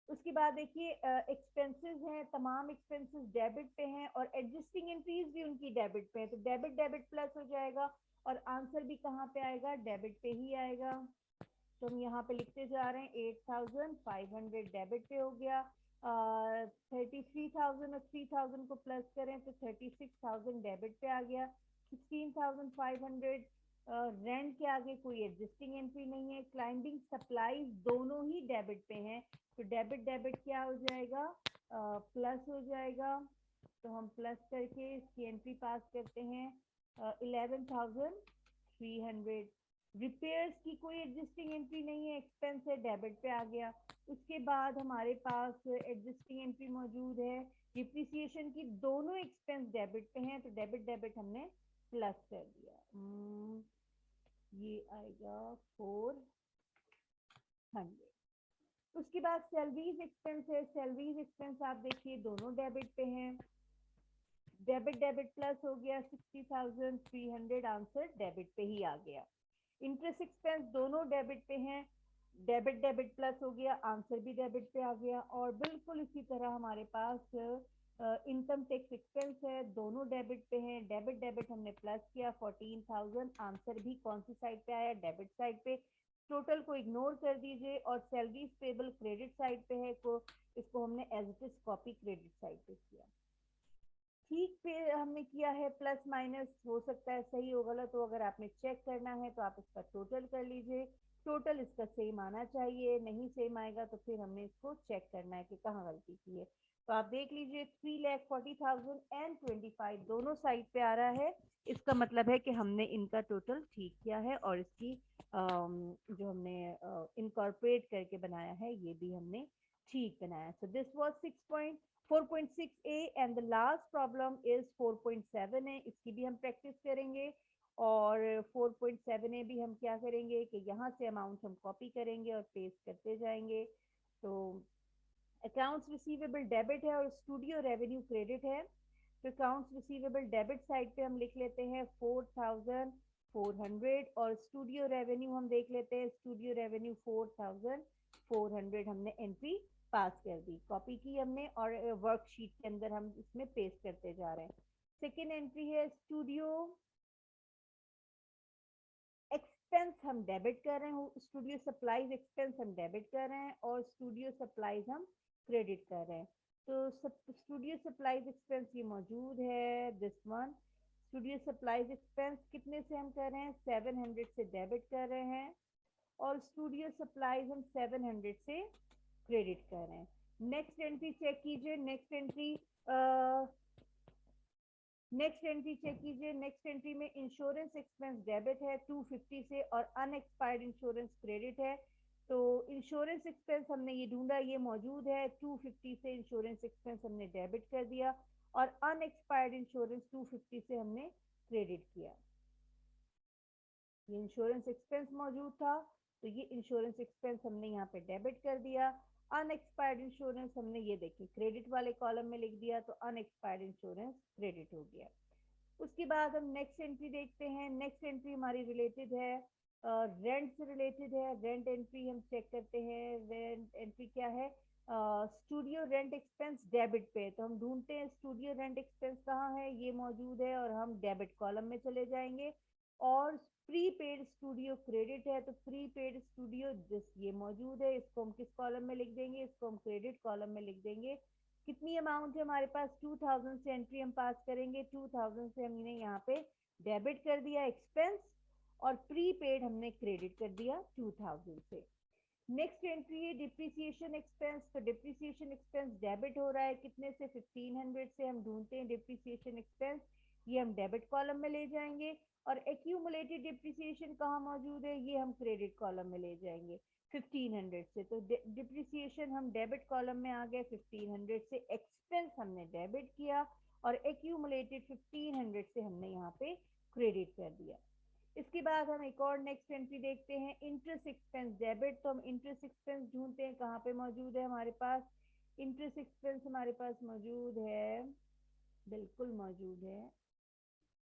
उसके बाद देखिए एक्सपेंसेस हैं, तमाम एक्सपेंसेस डेबिट पे हैं और एडजस्टिंग एंट्रीज भी उनकी डेबिट पे हैं, तो डेबिट डेबिट प्लस हो जाएगा और आंसर भी कहाँ पे आएगा, डेबिट पे ही आएगा। तो हम यहाँ पे लिखते जा रहे हैं 8500 डेबिट पे हो गया, 33,000 और 3000 को प्लस करें तो 36,000 डेबिट पे आ गया। 16,500 रेंट के आगे कोई एडजस्टिंग एंट्री नहीं है। क्लाइंबिंग सप्लाईज दोनों ही डेबिट पे हैं, तो डेबिट डेबिट क्या हो जाएगा, प्लस हो जाएगा, तो हम प्लस करके इसकी एंट्री पास करते हैं 11,300। रिपेयर्स की कोई एडजस्टिंग एंट्री नहीं है, एक्सपेंस है, डेबिट पे आ गया। उसके बाद हमारे पास एडजस्टिंग एंट्री मौजूद है, डिप्रिसिएशन की, दोनों एक्सपेंस डेबिट पे हैं, तो डेबिट डेबिट हमने प्लस कर दिया। ये आएगा 400। उसके बाद सैलरीज एक्सपेंस है, सैलरीज एक्सपेंस आप देखिए दोनों डेबिट पे हैं, डेबिट डेबिट प्लस हो गया 60,300, आंसर डेबिट पे ही आ गया। इंटरेस्ट एक्सपेंस दोनों डेबिट पे हैं, डेबिट डेबिट प्लस हो गया, आंसर भी डेबिट पे आ गया। और बिल्कुल इसी तरह हमारे पास इनकम टैक्स एक्सपेंस है, दोनों डेबिट पे हैं, डेबिट डेबिट हमने प्लस किया 14,000, आंसर भी कौन सी साइड पे आया, डेबिट साइड पे। टोटल को इग्नोर कर दीजिए और सैलरीज पेबल क्रेडिट साइड पे है, को इसको हमने as it is copy credit side पे किया। ठीक पे हमने किया है, प्लस माइनस हो सकता है सही हो गलत हो, अगर आपने चेक करना है तो आप इसका टोटल कर लीजिए, टोटल इसका सेम आना चाहिए, नहीं सेम आएगा तो फिर हमने इसको चेक करना है कि कहाँ गलती की है। तो आप देख लीजिए 3,40,000 एंड 25 दोनों साइड पे आ रहा है, इसका मतलब है कि हमने इनका टोटल ठीक किया है और इसकी जो हमने इनकॉर्पोरेट करके बनाया है ये भी हमने ठीक बनाया। So this was 4.6a and the last problem is 4.7 है, इसकी भी हम प्रैक्टिस करेंगे। और 4.7a भी हम क्या करेंगे कि यहाँ से अमाउंट हम कॉपी करेंगे और पेस्ट करते जाएंगे। तो अकाउंट्स रिसीवेबल डेबिट है और स्टूडियो रेवेन्यू क्रेडिट है, तो अकाउंट्स रिसीवेबल डेबिट साइड पे हम लिख लेते हैं 4,400 और स्टूडियो रेवेन्यू हम देख लेते हैं, स्टूडियो रेवेन्यू 4,400 हमने एंट्री पास कर दी, कॉपी की हमने और वर्कशीट के अंदर हम इसमें पेस्ट करते जा रहे हैं। सेकेंड एंट्री है स्टूडियो एक्सपेंस हम डेबिट कर रहे हैं, स्टूडियो सप्लाईज एक्सपेंस हम डेबिट कर रहे हैं और स्टूडियो सप्लाईज हम क्रेडिट कर रहे हैं। तो स्टूडियो सप्लाईज एक्सपेंस ये मौजूद है, this one. Studio supplies expense कितने से हम कर रहे हैं, 700 से डेबिट कर रहे हैं और स्टूडियो सप्लाईज हम 700 से क्रेडिट कर रहे हैं। नेक्स्ट एंट्री चेक कीजिए, नेक्स्ट एंट्री चेक कीजिए। नेक्स्ट एंट्री में इंश्योरेंस एक्सपेंस डेबिट है 250 से और अनएक्सपायर्ड इंश्योरेंस क्रेडिट है। तो इंश्योरेंस एक्सपेंस हमने ये ढूंढा, ये मौजूद है 250 से इंश्योरेंस एक्सपेंस हमने डेबिट कर दिया और अनएक्सपायर्ड इंश्योरेंस 250 से हमने क्रेडिट किया। ये इंश्योरेंस एक्सपेंस मौजूद था तो ये इंश्योरेंस एक्सपेंस हमने यहाँ पे डेबिट कर दिया। अनएक्सपायर्ड इंश्योरेंस हमने ये देखिए क्रेडिट वाले कॉलम में लिख दिया तो अनएक्सपायर्ड इंश्योरेंस क्रेडिट हो गया। उसके बाद हम नेक्स्ट एंट्री देखते हैं। नेक्स्ट एंट्री हमारी रिलेटेड है रेंट से रिलेटेड है। रेंट एंट्री हम चेक करते हैं। रेंट एंट्री क्या है? स्टूडियो रेंट एक्सपेंस डेबिट पे, तो हम ढूंढते हैं स्टूडियो रेंट एक्सपेंस कहाँ है, ये मौजूद है और हम डेबिट कॉलम में चले जाएंगे। और प्री पेड स्टूडियो क्रेडिट है तो प्री पेड स्टूडियो जिस ये मौजूद है, इसको हम किस कॉलम में लिख देंगे, इसको हम क्रेडिट कॉलम में लिख देंगे। कितनी अमाउंट है हमारे पास? 2000 से एंट्री हम पास करेंगे। 2000 से हमने यहाँ पे डेबिट कर दिया एक्सपेंस और प्री पेड हमने क्रेडिट कर दिया 2000 से। नेक्स्ट एंट्री है डिप्रिसिएशन एक्सपेंस। तो डिप्रिसिएशन एक्सपेंस डेबिट हो रहा है कितने से? 1500 से। हम ढूंढते हैं डिप्रिसिएशन एक्सपेंस, ये हम डेबिट कॉलम में ले जाएंगे। और एक्यूमुलेटेड डिप्रिसिएशन कहाँ मौजूद है? ये हम क्रेडिट कॉलम में ले जाएंगे 1500 से। तो डिप्रिसिएशन हम डेबिट कॉलम में आ गए 1500 से, एक्सपेंस हमने डेबिट किया और एक्यूमुलेटेड 1500 से हमने यहाँ पे क्रेडिट कर दिया। इसके बाद हम एक और नेक्स्ट एंट्री देखते हैं इंटरेस्ट एक्सपेंस डेबिट। तो हम इंटरेस्ट एक्सपेंस ढूंढते हैं कहाँ पे मौजूद है हमारे पास। इंटरेस्ट एक्सपेंस हमारे पास मौजूद है, बिल्कुल मौजूद है,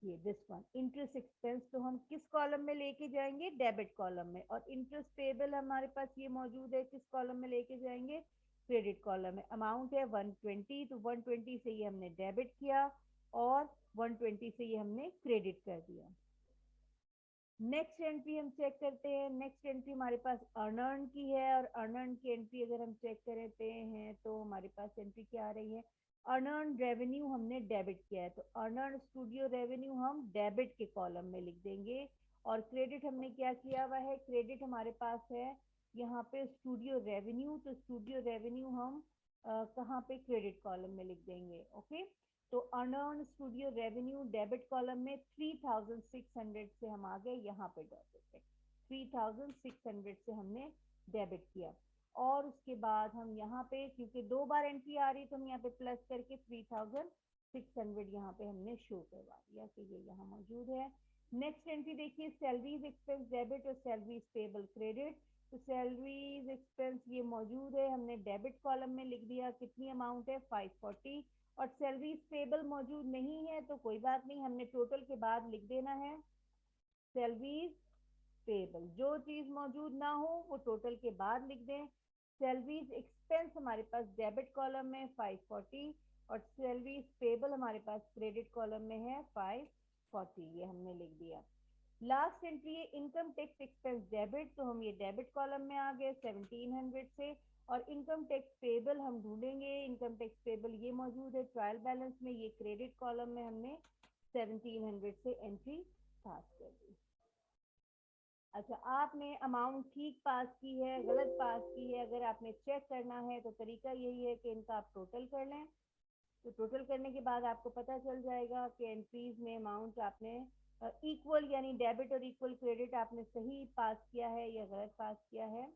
ये दिस वन इंटरेस्ट एक्सपेंस। तो हम किस कॉलम में लेके जाएंगे? डेबिट कॉलम में। और इंटरेस्ट पेबल हमारे पास ये मौजूद है, किस कॉलम में लेके जाएंगे? क्रेडिट कॉलम में। अमाउंट है 120, तो 120 से ये हमने डेबिट किया और 120 से ये हमने क्रेडिट कर दिया। नेक्स्ट एंट्री हम चेक करते हैं। नेक्स्ट एंट्री हमारे पास अर्नर्न की है और अर्नर्न की एंट्री अगर हम चेक करते हैं तो हमारे पास एंट्री क्या आ रही है? अर्नर्न रेवेन्यू हमने डेबिट किया है तो अर्नर्न स्टूडियो रेवेन्यू हम डेबिट के कॉलम में लिख देंगे। और क्रेडिट हमने क्या किया हुआ है? क्रेडिट हमारे पास है यहाँ पे स्टूडियो रेवेन्यू, तो स्टूडियो रेवेन्यू हम कहाँ पे? क्रेडिट कॉलम में लिख देंगे। ओके, तो unearned studio revenue debit column में 3600 से हम आ गए यहाँ पे डेबिट पे, 3600 से हमने डेबिट किया। और उसके बाद हम यहाँ पे क्योंकि दो बार एंट्री आ रही तो हम यहाँ पे प्लस करके 3600 यहाँ पे हमने शो करवा दिया कि ये यहाँ मौजूद है। नेक्स्ट एंट्री देखिए सैलरीज एक्सपेंस डेबिट और सैलरीज पेबल क्रेडिट। तो सैलरीज एक्सपेंस ये मौजूद है, हमने डेबिट कॉलम में लिख दिया। कितनी अमाउंट है? 540। और सैलरीज पेबल मौजूद नहीं है तो कोई बात नहीं, हमने टोटल के बाद लिख देना है सैलरीज पेबल। जो चीज मौजूद ना हो वो टोटल के बाद लिख दें। सैलरीज एक्सपेंस हमारे पास डेबिट कॉलम में 540 और सैलरीज पेबल हमारे पास क्रेडिट कॉलम में है 540, ये हमने लिख दिया। लास्ट एंट्री है इनकम टैक्स एक्सपेंस डेबिट, तो हम ये डेबिट कॉलम में आ गए 1700 से। और इनकम टैक्स पेबल हम ढूंढेंगे, इनकम टैक्स पेबल ये मौजूद है ट्रायल बैलेंस में, ये क्रेडिट कॉलम में हमने 1700 से एंट्री पास कर दी। अच्छा, आपने अमाउंट ठीक पास की है, गलत पास की है, अगर आपने चेक करना है तो तरीका यही है कि इनका आप टोटल कर लें। तो टोटल करने के बाद आपको पता चल जाएगा कि एंट्रीज में अमाउंट आपने इक्वल यानी डेबिट और इक्वल क्रेडिट आपने सही पास किया है या गलत पास किया है।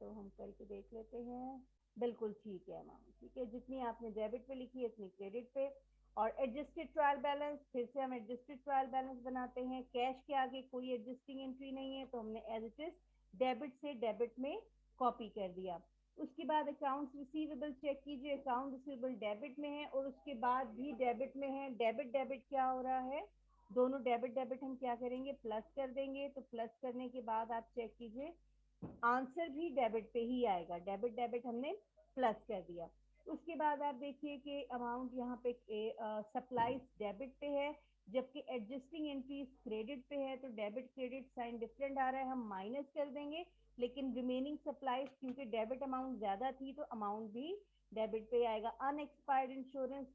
तो हम करके देख लेते हैं। बिल्कुल ठीक है अमाउंट, ठीक है, जितनी आपने डेबिट पे लिखी है इतनी क्रेडिट पे। और एडजस्टेड ट्रायल बैलेंस, फिर से हम एडजस्टेड ट्रायल बैलेंस बनाते हैं। कैश के आगे कोई एडजस्टिंग एंट्री नहीं है तो हमने एज इट इज डेबिट से डेबिट में कॉपी कर दिया। उसके बाद अकाउंट्स रिसीवेबल चेक कीजिए, अकाउंट रिसीवेबल डेबिट में है और उसके बाद भी डेबिट में है। डेबिट डेबिट क्या हो रहा है? दोनों डेबिट डेबिट हम क्या करेंगे? प्लस कर देंगे। तो प्लस करने के बाद आप चेक कीजिए आंसर भी डेबिट पे ही आएगा, डेबिट डेबिट हमने प्लस कर दिया। उसके बाद आप देखिए कि अमाउंट यहाँ पे सप्लाईज डेबिट पे है जबकि एडजस्टिंग एंट्रीज क्रेडिट पे है, तो डेबिट क्रेडिट साइन डिफरेंट आ रहा है, हम माइनस कर देंगे। लेकिन रिमेनिंग सप्लाईज क्योंकि डेबिट अमाउंट ज्यादा थी तो अमाउंट भी डेबिट पे आएगा। अनएक्सपायर्ड इंश्योरेंस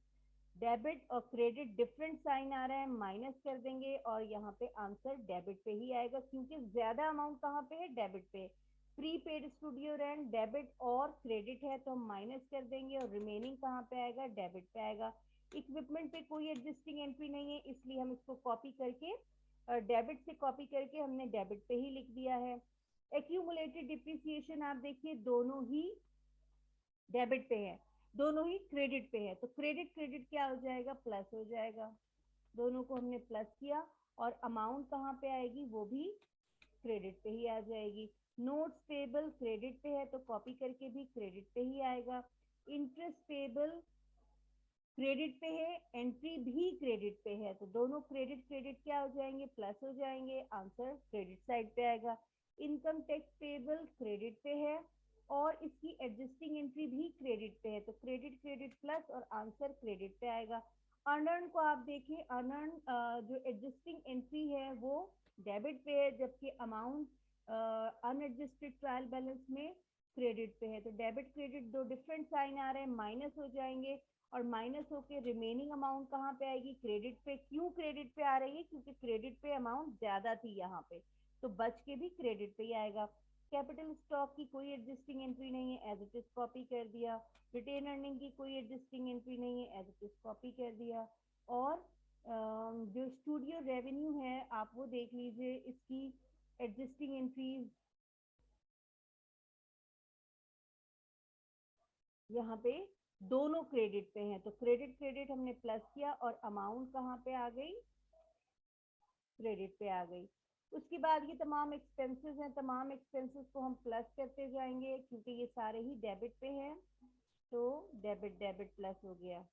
डेबिट और क्रेडिट डिफरेंट साइन आ रहा है, माइनस कर देंगे और यहाँ पे आंसर डेबिट पे ही आएगा क्योंकि ज्यादा अमाउंट कहाँ पे है? डेबिट पे। प्रीपेड स्टूडियो रेंट डेबिट और क्रेडिट है तो हम माइनस कर देंगे और रिमेनिंग कहाँ पे आएगा, डेबिट पे आएगा। इक्विपमेंट पे कोई एग्जिस्टिंग एंट्री नहीं है, इसलिए हम इसको कॉपी करके डेबिट से कॉपी करके हमने डेबिट पे ही लिख दिया है। एक्यूमुलेटेड डिप्रिसिएशन आप देखिए दोनों ही डेबिट पे है, दोनों ही क्रेडिट पे है, तो क्रेडिट क्रेडिट क्या हो जाएगा, प्लस हो जाएगा। दोनों को हमने प्लस किया और अमाउंट कहाँ पे आएगी, वो भी क्रेडिट पे ही आ जाएगी। नोट्स पेबल क्रेडिट पे है तो कॉपी करके भी क्रेडिट पे ही आएगा। इंटरेस्ट पेबल क्रेडिट पे है, एंट्री भी क्रेडिट पे है, तो दोनों क्रेडिट क्रेडिट क्या हो जाएंगे, प्लस हो जाएंगे, आंसर क्रेडिट साइड पे आएगा। इनकम टैक्स पेबल क्रेडिट पे है और इसकी एडजस्टिंग एंट्री भी क्रेडिट पे है, तो क्रेडिट क्रेडिट प्लस और आंसर क्रेडिट पे आएगा। अनर्न को आप देखिए, अनर्न जो एडजस्टिंग एंट्री है वो डेबिट पे है, जबकि अमाउंट अनएडजस्टेड ट्रायल बैलेंस में क्रेडिट पे है, तो डेबिट क्रेडिट दो डिफरेंट साइन आ रहे हैं, माइनस हो जाएंगे और माइनस होके रिमेनिंग अमाउंट कहाँ पे आएगी, क्रेडिट पे। क्यों क्रेडिट पे आ रही है, क्योंकि क्रेडिट पे अमाउंट ज्यादा थी यहाँ पे, तो बच के भी क्रेडिट पे ही आएगा। कैपिटल स्टॉक की कोई एडजस्टिंग एंट्री नहीं है, एज इट इज कॉपी कर दिया। रिटेन अर्निंग की कोई एडजस्टिंग एंट्री नहीं है, एज इट इज कॉपी कर दिया। और जो स्टूडियो रेवेन्यू है आप वो देख लीजिए, इसकी एडजस्टिंग एंट्रीज यहाँ पे दोनों क्रेडिट पे हैं, तो क्रेडिट क्रेडिट हमने प्लस किया और अमाउंट कहाँ पे आ गई, क्रेडिट पे आ गई। उसके बाद ये तमाम एक्सपेंसेस हैं, तमाम एक्सपेंसेस को हम प्लस करते जाएंगे क्योंकि ये सारे ही डेबिट पे हैं, तो डेबिट डेबिट प्लस हो गया,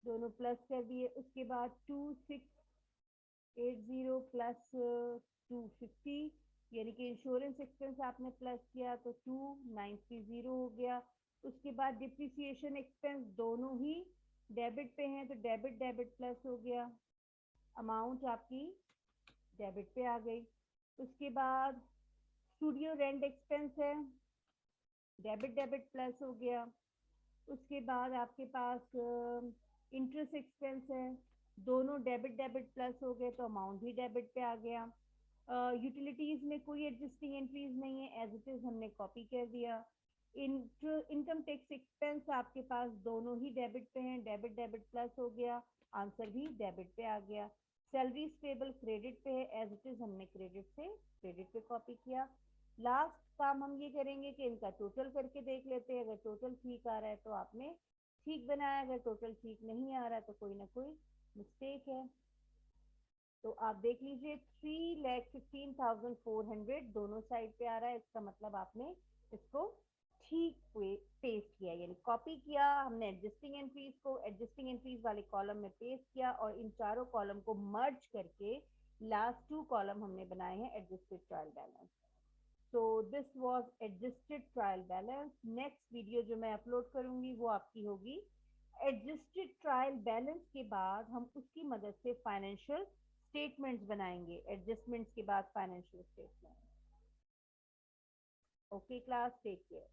दोनों प्लस कर दिए। उसके बाद 2680 प्लस 250, यानी कि इंश्योरेंस एक्सपेंस आपने प्लस किया तो 2930 हो गया। उसके बाद डिप्रिसिएशन एक्सपेंस दोनों ही डेबिट पे हैं तो डेबिट डेबिट प्लस हो गया, अमाउंट आपकी डेबिट पे आ गई। उसके बाद स्टूडियो रेंट एक्सपेंस है, डेबिट डेबिट प्लस हो गया। उसके बाद आपके पास इंटरेस्ट एक्सपेंस है, दोनों डेबिट डेबिट प्लस हो गए तो अमाउंट भी डेबिट पे आ गया। यूटिलिटीज में कोई एडजस्टिंग एंट्रीज नहीं है, एज इट इज हमने कॉपी कर दिया। इनकम टैक्स एक्सपेंस आपके पास दोनों ही डेबिट पे हैं, डेबिट डेबिट प्लस हो गया, आंसर भी डेबिट पे आ गया। सैलरी स्टेबल क्रेडिट पे है, एज इट इज हमने क्रेडिट से क्रेडिट पे कॉपी किया। लास्ट काम हम ये करेंगे कि इनका टोटल करके देख लेते हैं, अगर टोटल ठीक आ रहा है तो आपने ठीक बनाया, अगर टोटल ठीक नहीं आ रहा है तो कोई ना कोई मिस्टेक है। तो आप देख लीजिए 3,15,400 दोनों साइड पे आ रहा है, इसका मतलब आपने इसको ठीक पेस्ट किया, यानी कॉपी किया हमने एडजस्टिंग एंट्रीज को, एडजस्टिंग एंट्रीज वाले कॉलम में पेस्ट किया और इन चारों कॉलम को मर्ज करके लास्ट 2 कॉलम हमने बनाए हैं adjusted trial balance. So this was adjusted trial balance. Next video जो मैं अपलोड करूंगी वो आपकी होगी एडजस्टेड ट्रायल बैलेंस के बाद हम उसकी मदद से फाइनेंशियल स्टेटमेंट्स बनाएंगे, एडजस्टमेंट्स के बाद financial statement. Okay class, take care.